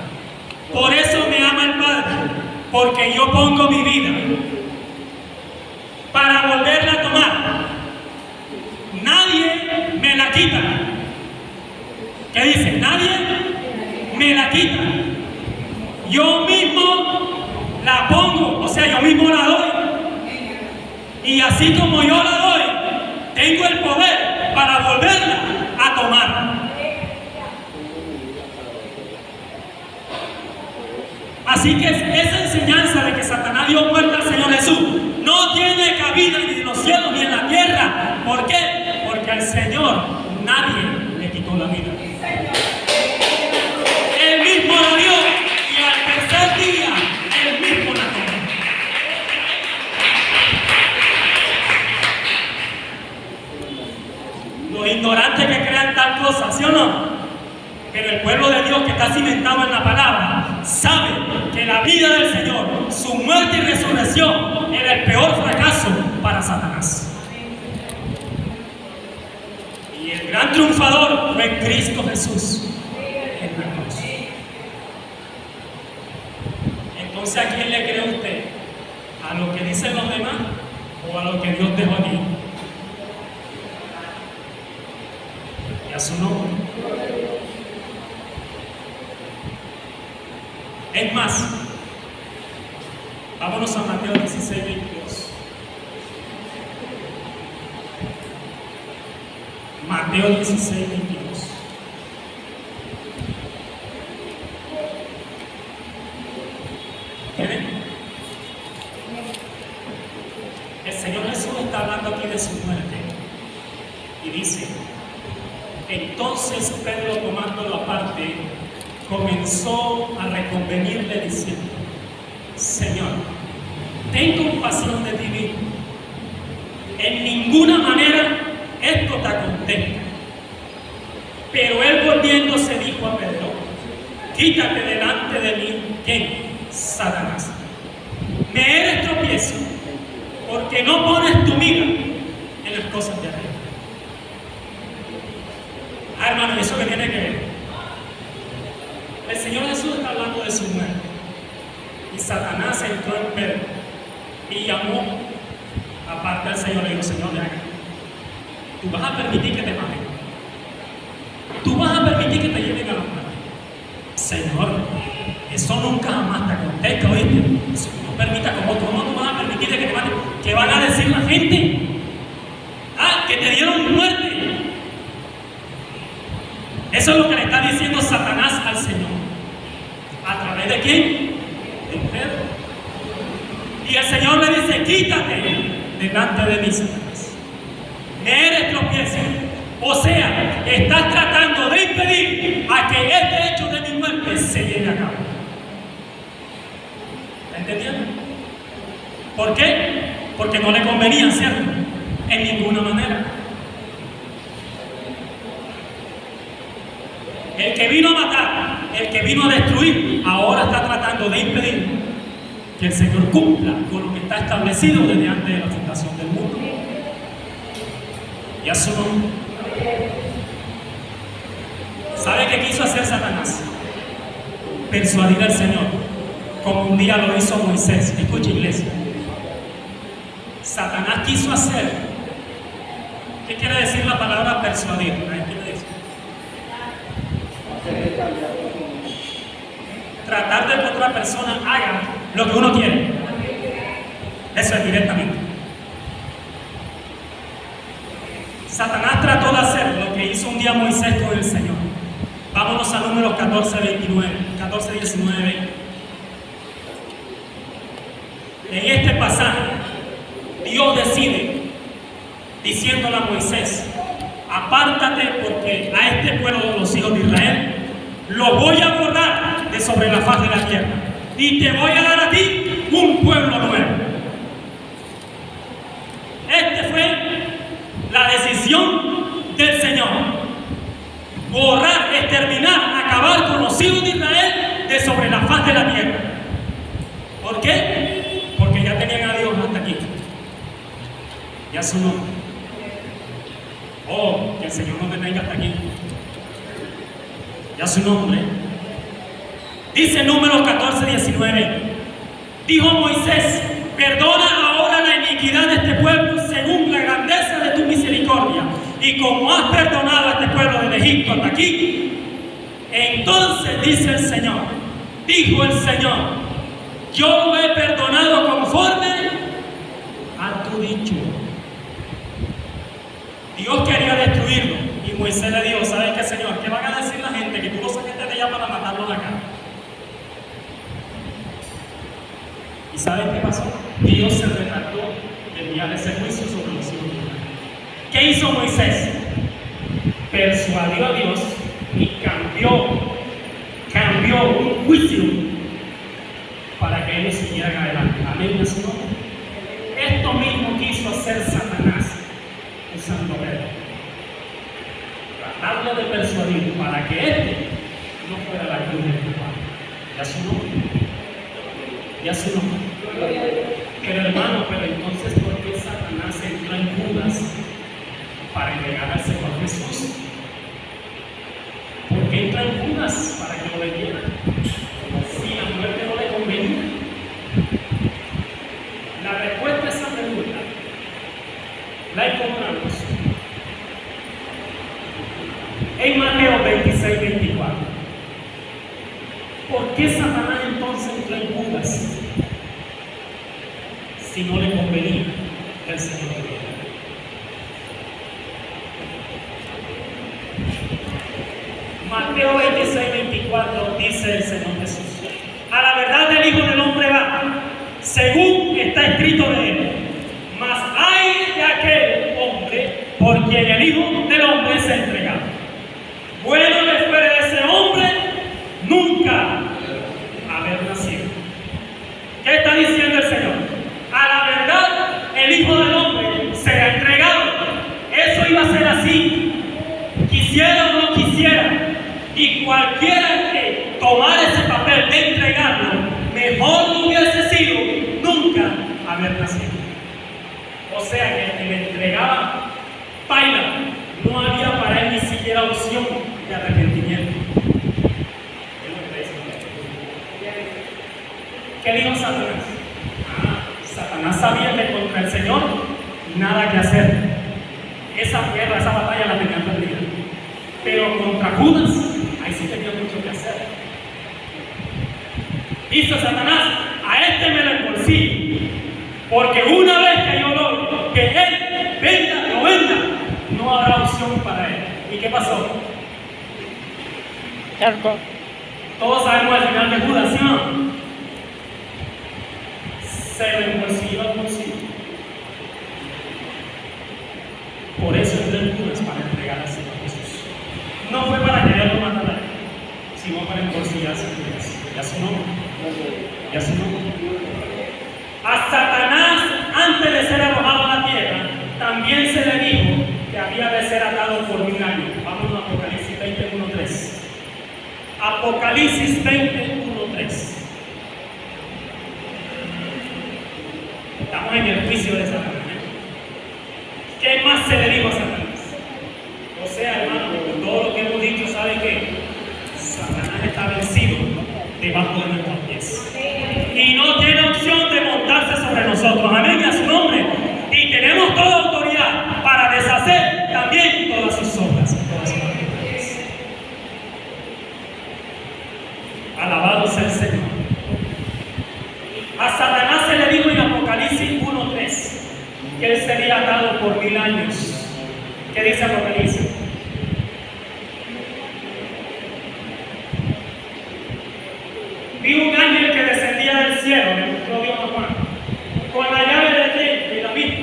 Por eso me ama el Padre, porque yo pongo mi vida para volverla a tomar. Nadie me la quita. ¿Qué dice? Nadie me la quita. Yo mismo la pongo, o sea, yo mismo la doy. Y así como yo la doy, tengo el poder para volverla a tomar. Así que esa enseñanza de que Satanás dio muerte al Señor Jesús no tiene cabida ni en los cielos ni en la tierra. ¿Por qué? Porque al Señor nadie le quitó la vida. Él mismo la dio y al tercer día Él mismo la tomó. Los ignorantes que crean tal cosa, ¿sí o no? Pero el pueblo de Dios que está cimentado en la palabra sabe que la vida del Señor, su muerte y resurrección, era el peor fracaso para Satanás. Y el gran triunfador fue Cristo Jesús en la cruz. Entonces, ¿a quién le cree usted? ¿A lo que dicen los demás o a lo que Dios dejó aquí? Y a su nombre. Es más, vámonos a Mateo 16, 22. Mateo 16, 22. ¿Tienen? El Señor Jesús está hablando aquí de su muerte y dice: entonces Pedro, tomándolo aparte, comenzó a reconvenirle diciendo: Señor, ten compasión de ti mismo. En ninguna manera esto te contenta. Pero él volviéndose dijo a Pedro: quítate delante de mí, ¿quién? Satanás. Me eres tropiezo, porque no pones tu mira en las cosas de arriba. Ah, hermano, ¿eso qué tiene que ver? El Señor Jesús está hablando de su muerte. Y Satanás entró en Pedro y llamó aparte al Señor. Le dijo: Señor, ven acá. Tú vas a permitir que te maten. Tú vas a permitir que te lleven a la muerte. Señor, eso nunca jamás te acontezca, ¿oíste? Eso no permita, como tú no vas a permitir que te maten. ¿Qué van a decir la gente? Ah, que te dieron muerte. Eso es lo que le está diciendo Satanás al Señor. ¿A través de quién? De Pedro. Y el Señor le dice: quítate delante de mí, Satanás. Me eres tropiezo. O sea, estás tratando de impedir a que este hecho de mi muerte se lleve a cabo. ¿Entendieron? ¿Por qué? Porque no le convenía, ¿cierto? En ninguna manera. El que vino a matar, el que vino a destruir, ahora está tratando de impedir que el Señor cumpla con lo que está establecido desde antes de la fundación del mundo. Y a su nombre. ¿Sabe qué quiso hacer Satanás? Persuadir al Señor, como un día lo hizo Moisés. Escucha, iglesia. Satanás quiso hacer. ¿Qué quiere decir la palabra persuadir? ¿Qué quiere decir? tratar de que otra persona haga lo que uno quiere. Eso es directamente. Satanás trató de hacer lo que hizo un día Moisés con el Señor. Vámonos a Números 14, 19, 20. En este pasaje, Dios decide, diciéndole a Moisés: apártate, porque a este pueblo de los hijos de Israel lo voy a borrar de sobre la faz de la tierra, y te voy a dar a ti un pueblo nuevo. Esta fue la decisión del Señor: borrar, exterminar, acabar con los hijos de Israel de sobre la faz de la tierra. ¿Por qué? Porque ya tenían a Dios hasta aquí, ya su nombre. Oh, que el Señor no te tenga hasta aquí, ya su nombre. Dice Números 14, 19. Dijo Moisés: perdona ahora la iniquidad de este pueblo según la grandeza de tu misericordia, y como has perdonado a este pueblo del Egipto hasta aquí. Entonces dice el Señor, dijo el Señor: yo lo he perdonado conforme a tu dicho. Dios quería destruirlo, y Moisés le dijo: ¿sabes qué, Señor? ¿Qué van a decir la gente? Que tú lo sacaste de allá para matarlo de acá. ¿Y sabes qué pasó? Dios se retractó de enviar ese juicio sobre los hijos de Israel. ¿Qué hizo Moisés? Persuadió a Dios y cambió un juicio para que ellos siguieran adelante. Amén, su nombre. Esto mismo quiso hacer Satanás usando Pedro. Tratarlo de persuadir para que éste no fuera la cruz de tu padre. Ya su nombre. Ya su nombre. Pero hermano, pero entonces, ¿por qué Satanás entró en Judas para entregarse por Jesús? ¿Por qué entró en Judas para que lo vendiera? Si la muerte no le convenía. La respuesta a esa pregunta la encontramos en Mateo 26, 24. ¿Por qué Satanás entonces entró en Judas si no le convenía que el Señor lo viera? Mateo 26, 24 dice el Señor Jesús: a la verdad del Hijo del Hombre va, según está escrito de él. Mas ay de aquel hombre por quien el Hijo del Hombre se entregado. Bueno le fuera de ese hombre nunca haber nacido. ¿Qué está diciendo el Señor? A la verdad, el Hijo del Hombre será entregado. Eso iba a ser así, quisiera o no quisiera. Y cualquiera que tomara ese papel de entregarlo, mejor no hubiese sido nunca haber nacido. O sea que el que le entregaba paila, no había para él ni siquiera opción de arrepentimiento. ¿Qué dijo Satanás? Satanás sabía que contra el Señor nada que hacer. Esa guerra, esa batalla la tenía perdida. Pero contra Judas, ahí sí tenía mucho que hacer. Dice Satanás: a este me lo embolsillo, porque una vez que yo logro que él venda o venda, no habrá opción para él. ¿Y qué pasó? Todos sabemos el final de Judas, ¿sí o no? Se lo embolsilló al bolsillo. Por eso entró en Judas, para entregar al Señor Jesús. No fue para quererlo matar, sino para embolsillarse a Judas. Ya su nombre. Ya su nombre. A Satanás, antes de ser arrojado a la tierra, también se le dijo que había de ser atado por 1000 años. Vamos a Apocalipsis 20:1-3. Apocalipsis 20:1-3. Estamos en el juicio de Satanás. ¿Qué más se le dijo a Satanás? O sea, hermano, con todo lo que hemos dicho, ¿sabe qué? Satanás está vencido debajo de nuestros pies. Y no tiene opción de montarse sobre nosotros. Amén, a su nombre. Y tenemos toda autoridad para deshacer también todas sus obras. Todas sus actividades. Alabado sea el Señor. sería atado por 1000 años. ¿Qué dice Apocalipsis? Vi un ángel que descendía del cielo, lo vio a Juan, con la llave de quién, de David,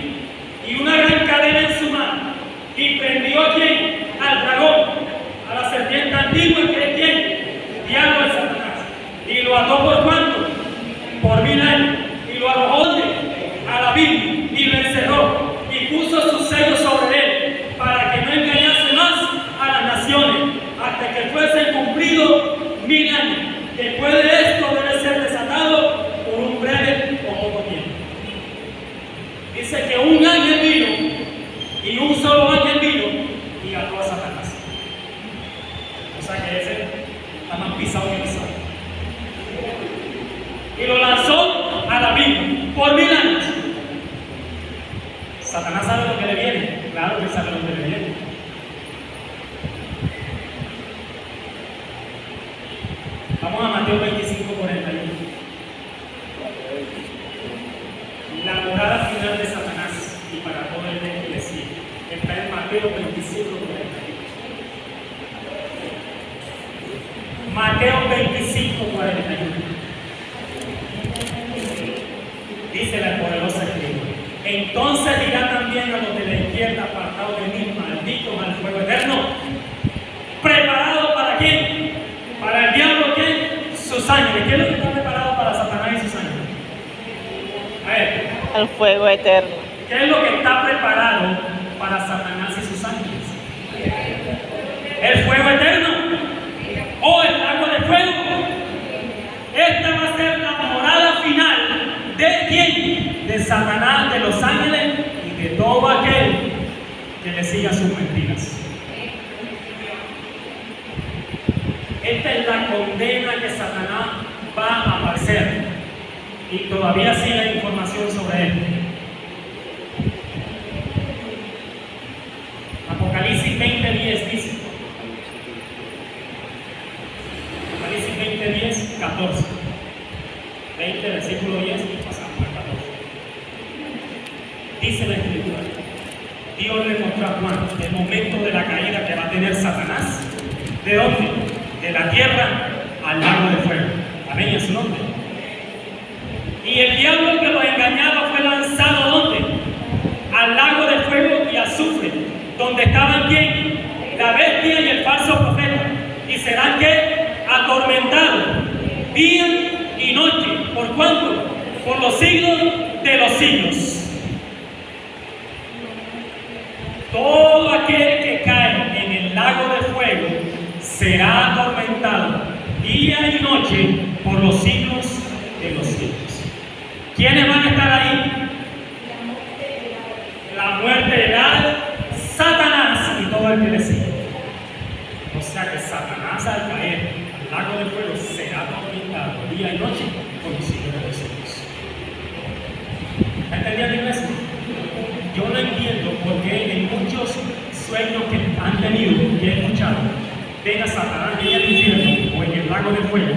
y una gran cadena en su mano, y prendió a quién, al dragón, a la serpiente antigua, que es quién, diablo y Satanás, y lo ató por cuánto, por 1000 años, y lo arrojó a la Biblia, y lo encerró, y puso sus sellos sobre él, para que no engañase más a las naciones, hasta que fuesen cumplidos 1000 años. Después de esto debe ser desatado por un breve o poco tiempo. Dice que un ángel vino, y un solo ángel vino, y ató a Satanás. O sea que ese está más pisado que pisado. Y lo lanzó a la Biblia por 1000 años. Satanás sabe lo que le viene. Claro que sabe lo que le viene. Vamos a Mateo 25, 41. La morada final de Satanás y para todo el que le sigue. Está en Mateo 25, 41. Mateo 25, 41. Dice la poderosa escritura. Entonces dirá también a los de la izquierda, apartados de mí, malditos al fuego eterno, preparado para quién, para el diablo, ¿quién? Su sangre. ¿Qué es lo que está preparado para Satanás y su sangre? A ver. Al fuego eterno. ¿Qué es lo que está preparado para Satanás y sus ángeles? El fuego eterno o el lago de fuego. Esta va a ser la morada final de quién? De Satanás, de los ángeles y de todo aquel que le siga sus mentiras. Esta es la condena que Satanás va a aparecer. Y todavía sigue la información sobre él. Apocalipsis 20:10 dice. Apocalipsis 20:10, 14. 20, versículo 10 y pasamos al 14. Dice la escritura. Dios le mostró a Juan el momento de la caída que va a tener Satanás. ¿De dónde? De la tierra al lago de fuego. Amén, en su nombre. Y el diablo que los engañaba fue lanzado ¿dónde? Al lago de fuego y azufre, donde estaban ¿quién? La bestia y el falso profeta. Y serán ¿qué? Atormentados día y noche. ¿Por cuánto? Por los siglos de los siglos. Todo aquel que cae en el lago de fuego será atormentado día y noche por los siglos de los siglos. ¿Quiénes van a estar ahí? La muerte del Hades, Satanás y todo el que le sigue. O sea que Satanás al caer al lago de fuego será atormentado día y noche por los siglos de los siglos. ¿Está entendiendo eso? Yo no entiendo por qué en muchos sueños que han tenido, que he escuchado, ven a Satanás en el infierno o en el lago de fuego,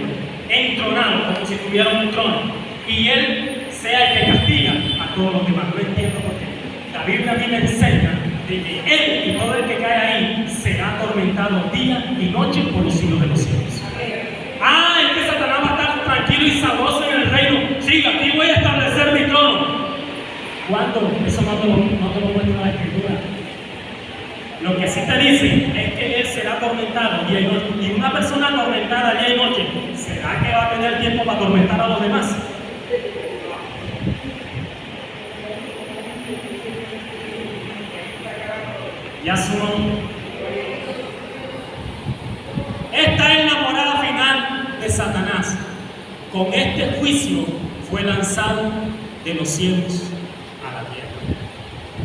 entronado como si tuviera un trono, y él sea el que castiga a todos los demás. No entiendo por qué. La Biblia a mí me enseña de que él y todo el que cae ahí será atormentado día y noche por los siglos de los siglos. Ah, es que Satanás va a estar tranquilo y sabroso en el reino. Sí, aquí voy a establecer mi trono. ¿Cuándo? Eso no te lo muestra la escritura. Lo que sí te dice es que él será atormentado día y noche. Y una persona atormentada día y noche, ¿será que va a tener tiempo para atormentar a los demás? Ya su nombre. Esta es la morada final de Satanás. Con este juicio fue lanzado de los cielos a la tierra.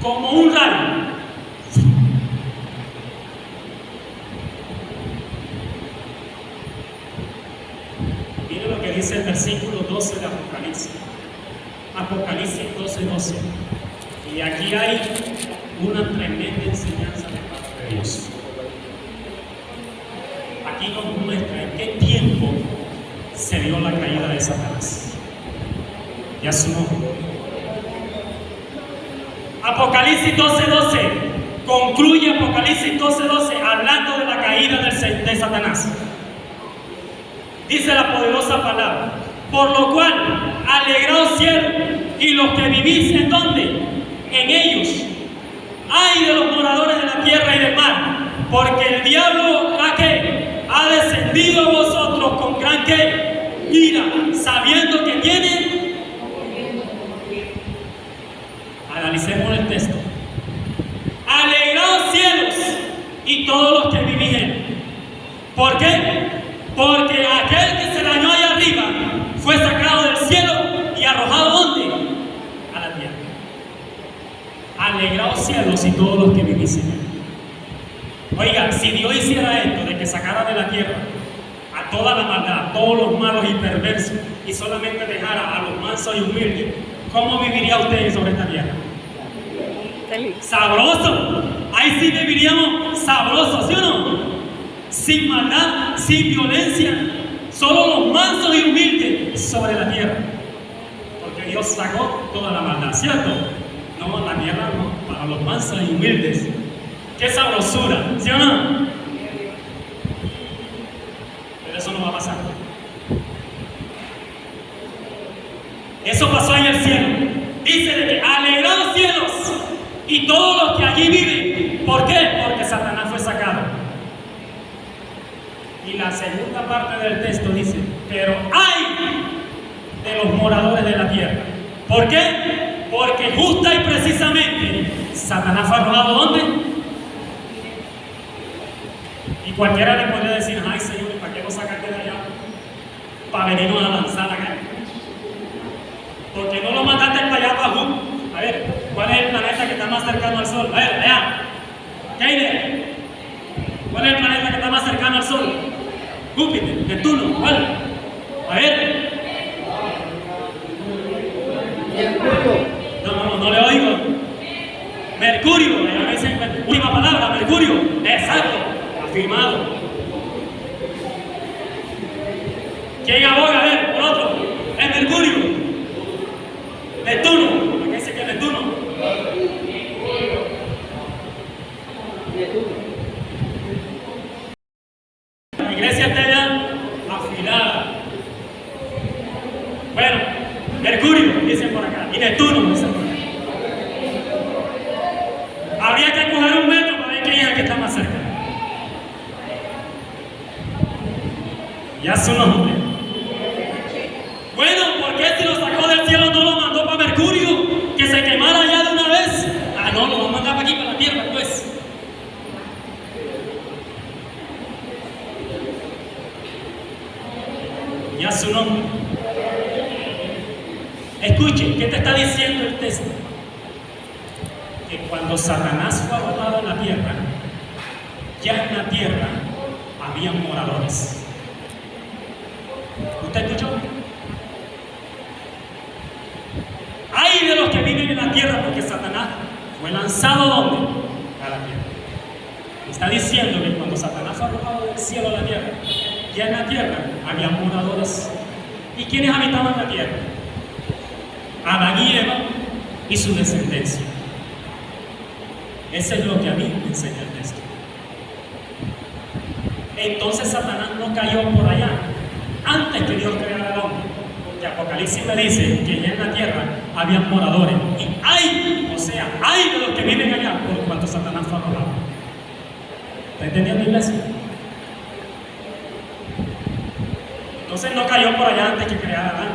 Como un rayo. Miren lo que dice el versículo 12 de Apocalipsis. Apocalipsis 12:12. Y aquí hay una tremenda enseñanza de parte de Dios. Aquí nos muestra en qué tiempo se dio la caída de Satanás. Ya su nombre. Apocalipsis 12:12 concluye Apocalipsis 12:12 hablando de la caída de Satanás. Dice la poderosa palabra: por lo cual, alegraos cielos y los que vivís en ¿dónde? En ellos. Ay de los moradores de la tierra y del mar, porque el diablo ha descendido a vosotros con gran ira, sabiendo que tiene. Analicemos el texto. Alegraos cielos y todos los que vivís en él. ¿Por qué? Porque aquel que se dañó allá arriba fue sacado del cielo y arrojado ¿dónde? A la tierra. Alegraos cielos y todos los que vivís en él. Oiga, si Dios hiciera esto de que sacara de la tierra a toda la maldad, a todos los malos y perversos, y solamente dejara a los mansos y humildes, ¿cómo viviría usted sobre esta tierra? Feliz. Sabroso. Ahí sí viviríamos sabrosos, ¿sí o no? Sin maldad, sin violencia, solo los mansos y humildes sobre la tierra. Porque Dios sacó toda la maldad, ¿cierto? No, la tierra no, para los mansos y humildes. ¡Qué sabrosura! ¿Sí o no? Pero eso no va a pasar. Eso pasó en el cielo. Dice de que alegrados cielos y todos los que allí viven. ¿Por qué? Porque Satanás fue sacado. Y la segunda parte del texto dice: pero ay de los moradores de la tierra. ¿Por qué? Porque justa y precisamente Satanás fue arrojado ¿dónde? Y cualquiera le podría decir: ay Señor, ¿para qué lo sacaste de allá? Para venirnos a lanzar acá. Porque no lo mandaste para allá, para Júpiter. A ver, ¿cuál es el planeta que está más cercano al Sol? A ver, allá. Keiner. ¿Cuál es el planeta que está más cercano al Sol? Júpiter, Neptuno, ¿cuál? A ver. No le oigo. Mercurio, última palabra, Mercurio. Exacto, afirmado. ¿Quién aboga? A ver, por otro. Es Mercurio. Neptuno, ¿qué dice que es Neptuno? La iglesia está ya afilada. Bueno, Mercurio, dicen por acá, y Neptuno, dicen por acá. Habría que coger un metro para ver quién es el que está más cerca. Ya su nombre. Bueno, ¿por qué si lo sacó del cielo no lo mandó para Mercurio? Que se quemara ya de una vez. Ah, no, lo va a mandar para aquí, para la tierra, pues. Ya su nombre. Escuchen, ¿qué te está diciendo el texto? Que cuando Satanás fue arrojado en la tierra, ya en la tierra había moradores. ¿Usted escuchó? Ay de los que viven en la tierra, porque Satanás fue lanzado ¿dónde? A la tierra. Está diciendo que cuando Satanás fue arrojado del cielo a la tierra, ya en la tierra había moradores. ¿Y quiénes habitaban la tierra? Adán y Eva y su descendencia. Eso es lo que a mí me enseña el texto. Entonces Satanás no cayó por allá antes que Dios creara al hombre, porque Apocalipsis me dice que ya en la tierra había moradores, y hay, o sea, hay de los que viven allá por cuanto Satanás fue arrojado. ¿Está entendiendo, iglesia? Entonces no cayó por allá antes que creara a Adán.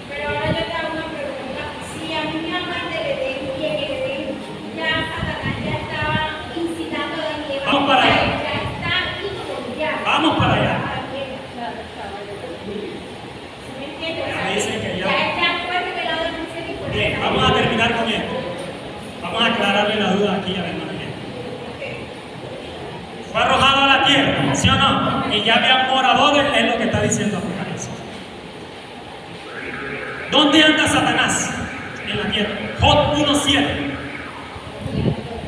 Pero ahora yo te hago una pregunta. Si a mí me hablan del Edén y en el Edén ya Satanás ya estaba incitando a Eva. Vamos para allá. Ya está ídolo, ya. Vamos para allá. ¿Sí me entiendes? Ya dicen que ya. Ya fue revelado el misericordioso. Bien, vamos a terminar con esto. Vamos a aclararle la duda aquí a la hermana. Fue arrojado a la tierra, ¿sí o no? Y ya había moradores, es lo que está diciendo Apocalipsis. ¿Dónde anda Satanás? En la tierra. Job 1:7.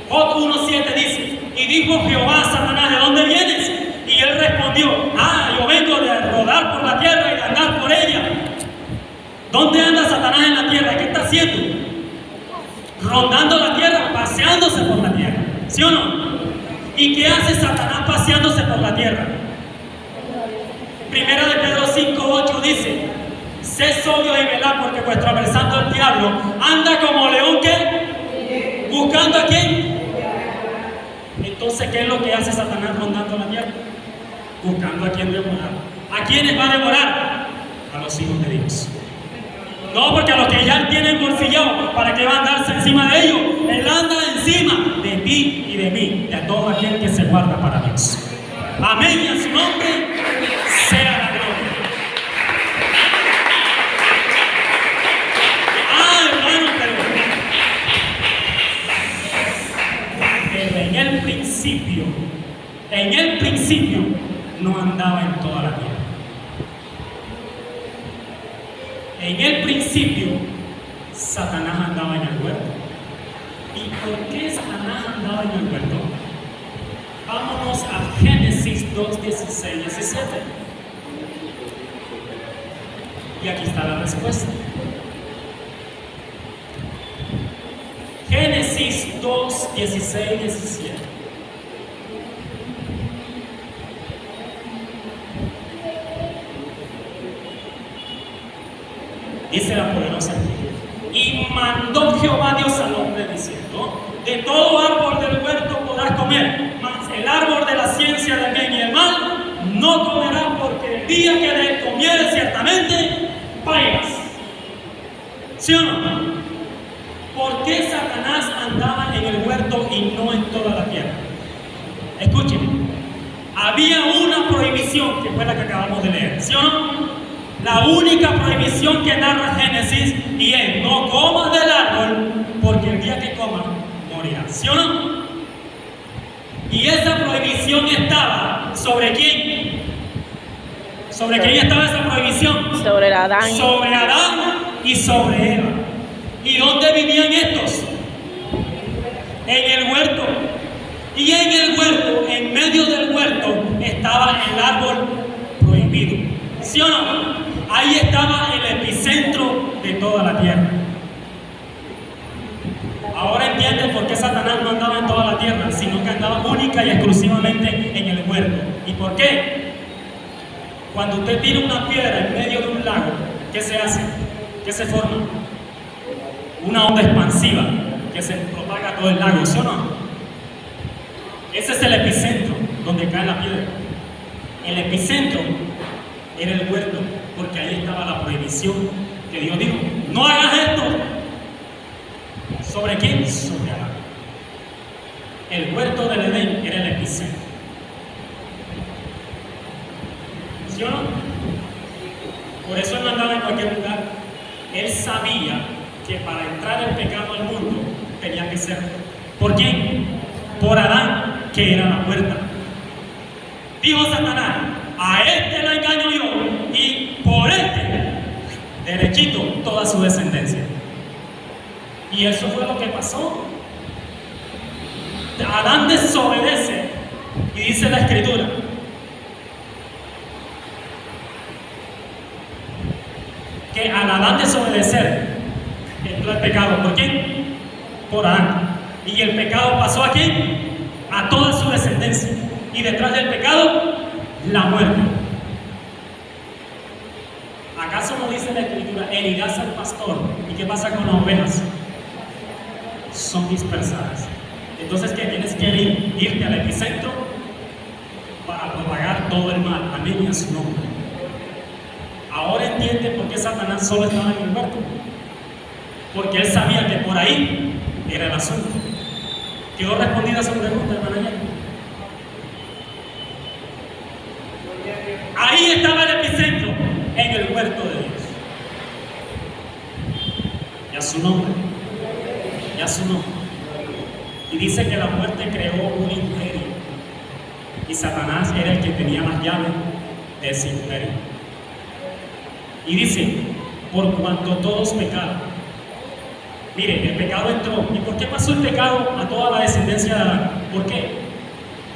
Job 1:7 dice: y dijo Jehová a Satanás: ¿de dónde vienes? Y él respondió: yo vengo de rodar por la tierra y de andar por ella. ¿Dónde anda Satanás en la tierra? ¿Qué está haciendo? rondando la tierra, paseándose por la tierra, ¿sí o no? ¿Y qué hace Satanás paseándose por la tierra? Primera de Pedro 5:8 dice: sed sobrios y velad, porque vuestro adversario el diablo anda como león, ¿qué? ¿Buscando a quién? Entonces, ¿qué es lo que hace Satanás rondando la tierra? Buscando a quién devorar. ¿A quiénes va a devorar? A los hijos de Dios. No, porque a los que ya tienen bolsillado, ¿para qué va a andarse encima de ellos? Él anda encima de ti y de mí, de todo aquel que se guarda para Dios. Amén, y a su nombre sea la gloria. Hermano, pero en el principio no andaba en toda la tierra. En el principio, Satanás andaba en el huerto. ¿Y por qué Satanás andaba en el huerto? Vámonos a Génesis 2:16, 17. Y aquí está la respuesta. Génesis 2:16, 17. Dice la poderosa: y mandó Jehová Dios al hombre diciendo: de todo árbol del huerto podrás comer, mas el árbol de la ciencia del bien y el mal no comerás, porque el día que de él comieres ciertamente morirás. ¿Sí o no? ¿Por qué Satanás andaba en el huerto y no en toda la tierra? Escuchen, había una prohibición que fue la que acabamos de leer, ¿sí o no? La única prohibición que narra Génesis, y es: no comas del árbol, porque el día que comas morirás. ¿Sí o no? Y esa prohibición estaba ¿sobre quién? ¿Sobre quién estaba esa prohibición? Sobre Adán. Sobre Adán y sobre Eva. ¿Y dónde vivían estos? En el huerto. Y en el huerto, en medio del huerto, estaba el árbol prohibido. ¿Sí o no? Ahí estaba el epicentro de toda la tierra. Ahora entienden por qué Satanás no andaba en toda la tierra, sino que andaba única y exclusivamente en el huerto. ¿Y por qué? Cuando usted tira una piedra en medio de un lago, ¿qué se hace? ¿Qué se forma? Una onda expansiva que se propaga a todo el lago, ¿sí o no? Ese es el epicentro donde cae la piedra. El epicentro era el huerto, porque ahí estaba la prohibición que Dios dijo: no hagas esto. ¿Sobre quién? Sobre Adán. El huerto del Edén era el epicentro. ¿Sí o no? Por eso él no andaba en cualquier lugar. Él sabía que para entrar el pecado al mundo tenía que ser ¿por quién? Por Adán, que era la puerta. Dijo Satanás: a este lo engaño yo, y por este derechito toda su descendencia. Y eso fue lo que pasó. Adán desobedece, y dice la Escritura que al Adán desobedecer entró el pecado. ¿Por quién? Por Adán. Y el pecado pasó ¿a quién? A toda su descendencia. Y detrás del pecado, la muerte. ¿Acaso no dice la Escritura: herirás al pastor? ¿Y qué pasa con las ovejas? Son dispersadas. Entonces, ¿qué tienes que irte al epicentro para propagar todo el mal? Amén, y a su nombre. Ahora entiende por qué Satanás solo estaba en el huerto. Porque él sabía que por ahí era el asunto. ¿Quedó respondida su pregunta, hermana? Ahí estaba el epicentro, en el huerto de Dios. Y a su nombre. Y a su nombre. Y dice que la muerte creó un imperio. Y Satanás era el que tenía las llaves de ese imperio. Y dice: por cuanto todos pecaron. Mire, el pecado entró. ¿Y por qué pasó el pecado a toda la descendencia de Adán? ¿Por qué?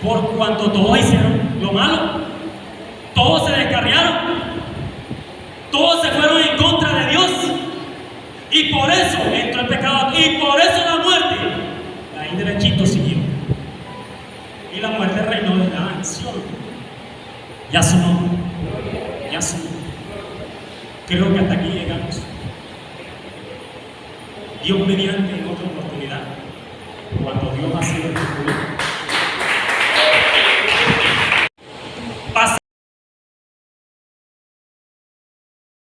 Por cuanto todos hicieron lo malo. Todos se descarriaron. Todos se fueron en contra de Dios. Y Y por eso entró el pecado, y por eso la muerte. Ahí derechito siguió. Y la muerte reinó de la acción. Ya sonó. Ya sonó. Creo que hasta aquí llegamos. Dios mediante en otra oportunidad, cuando Dios ha sido el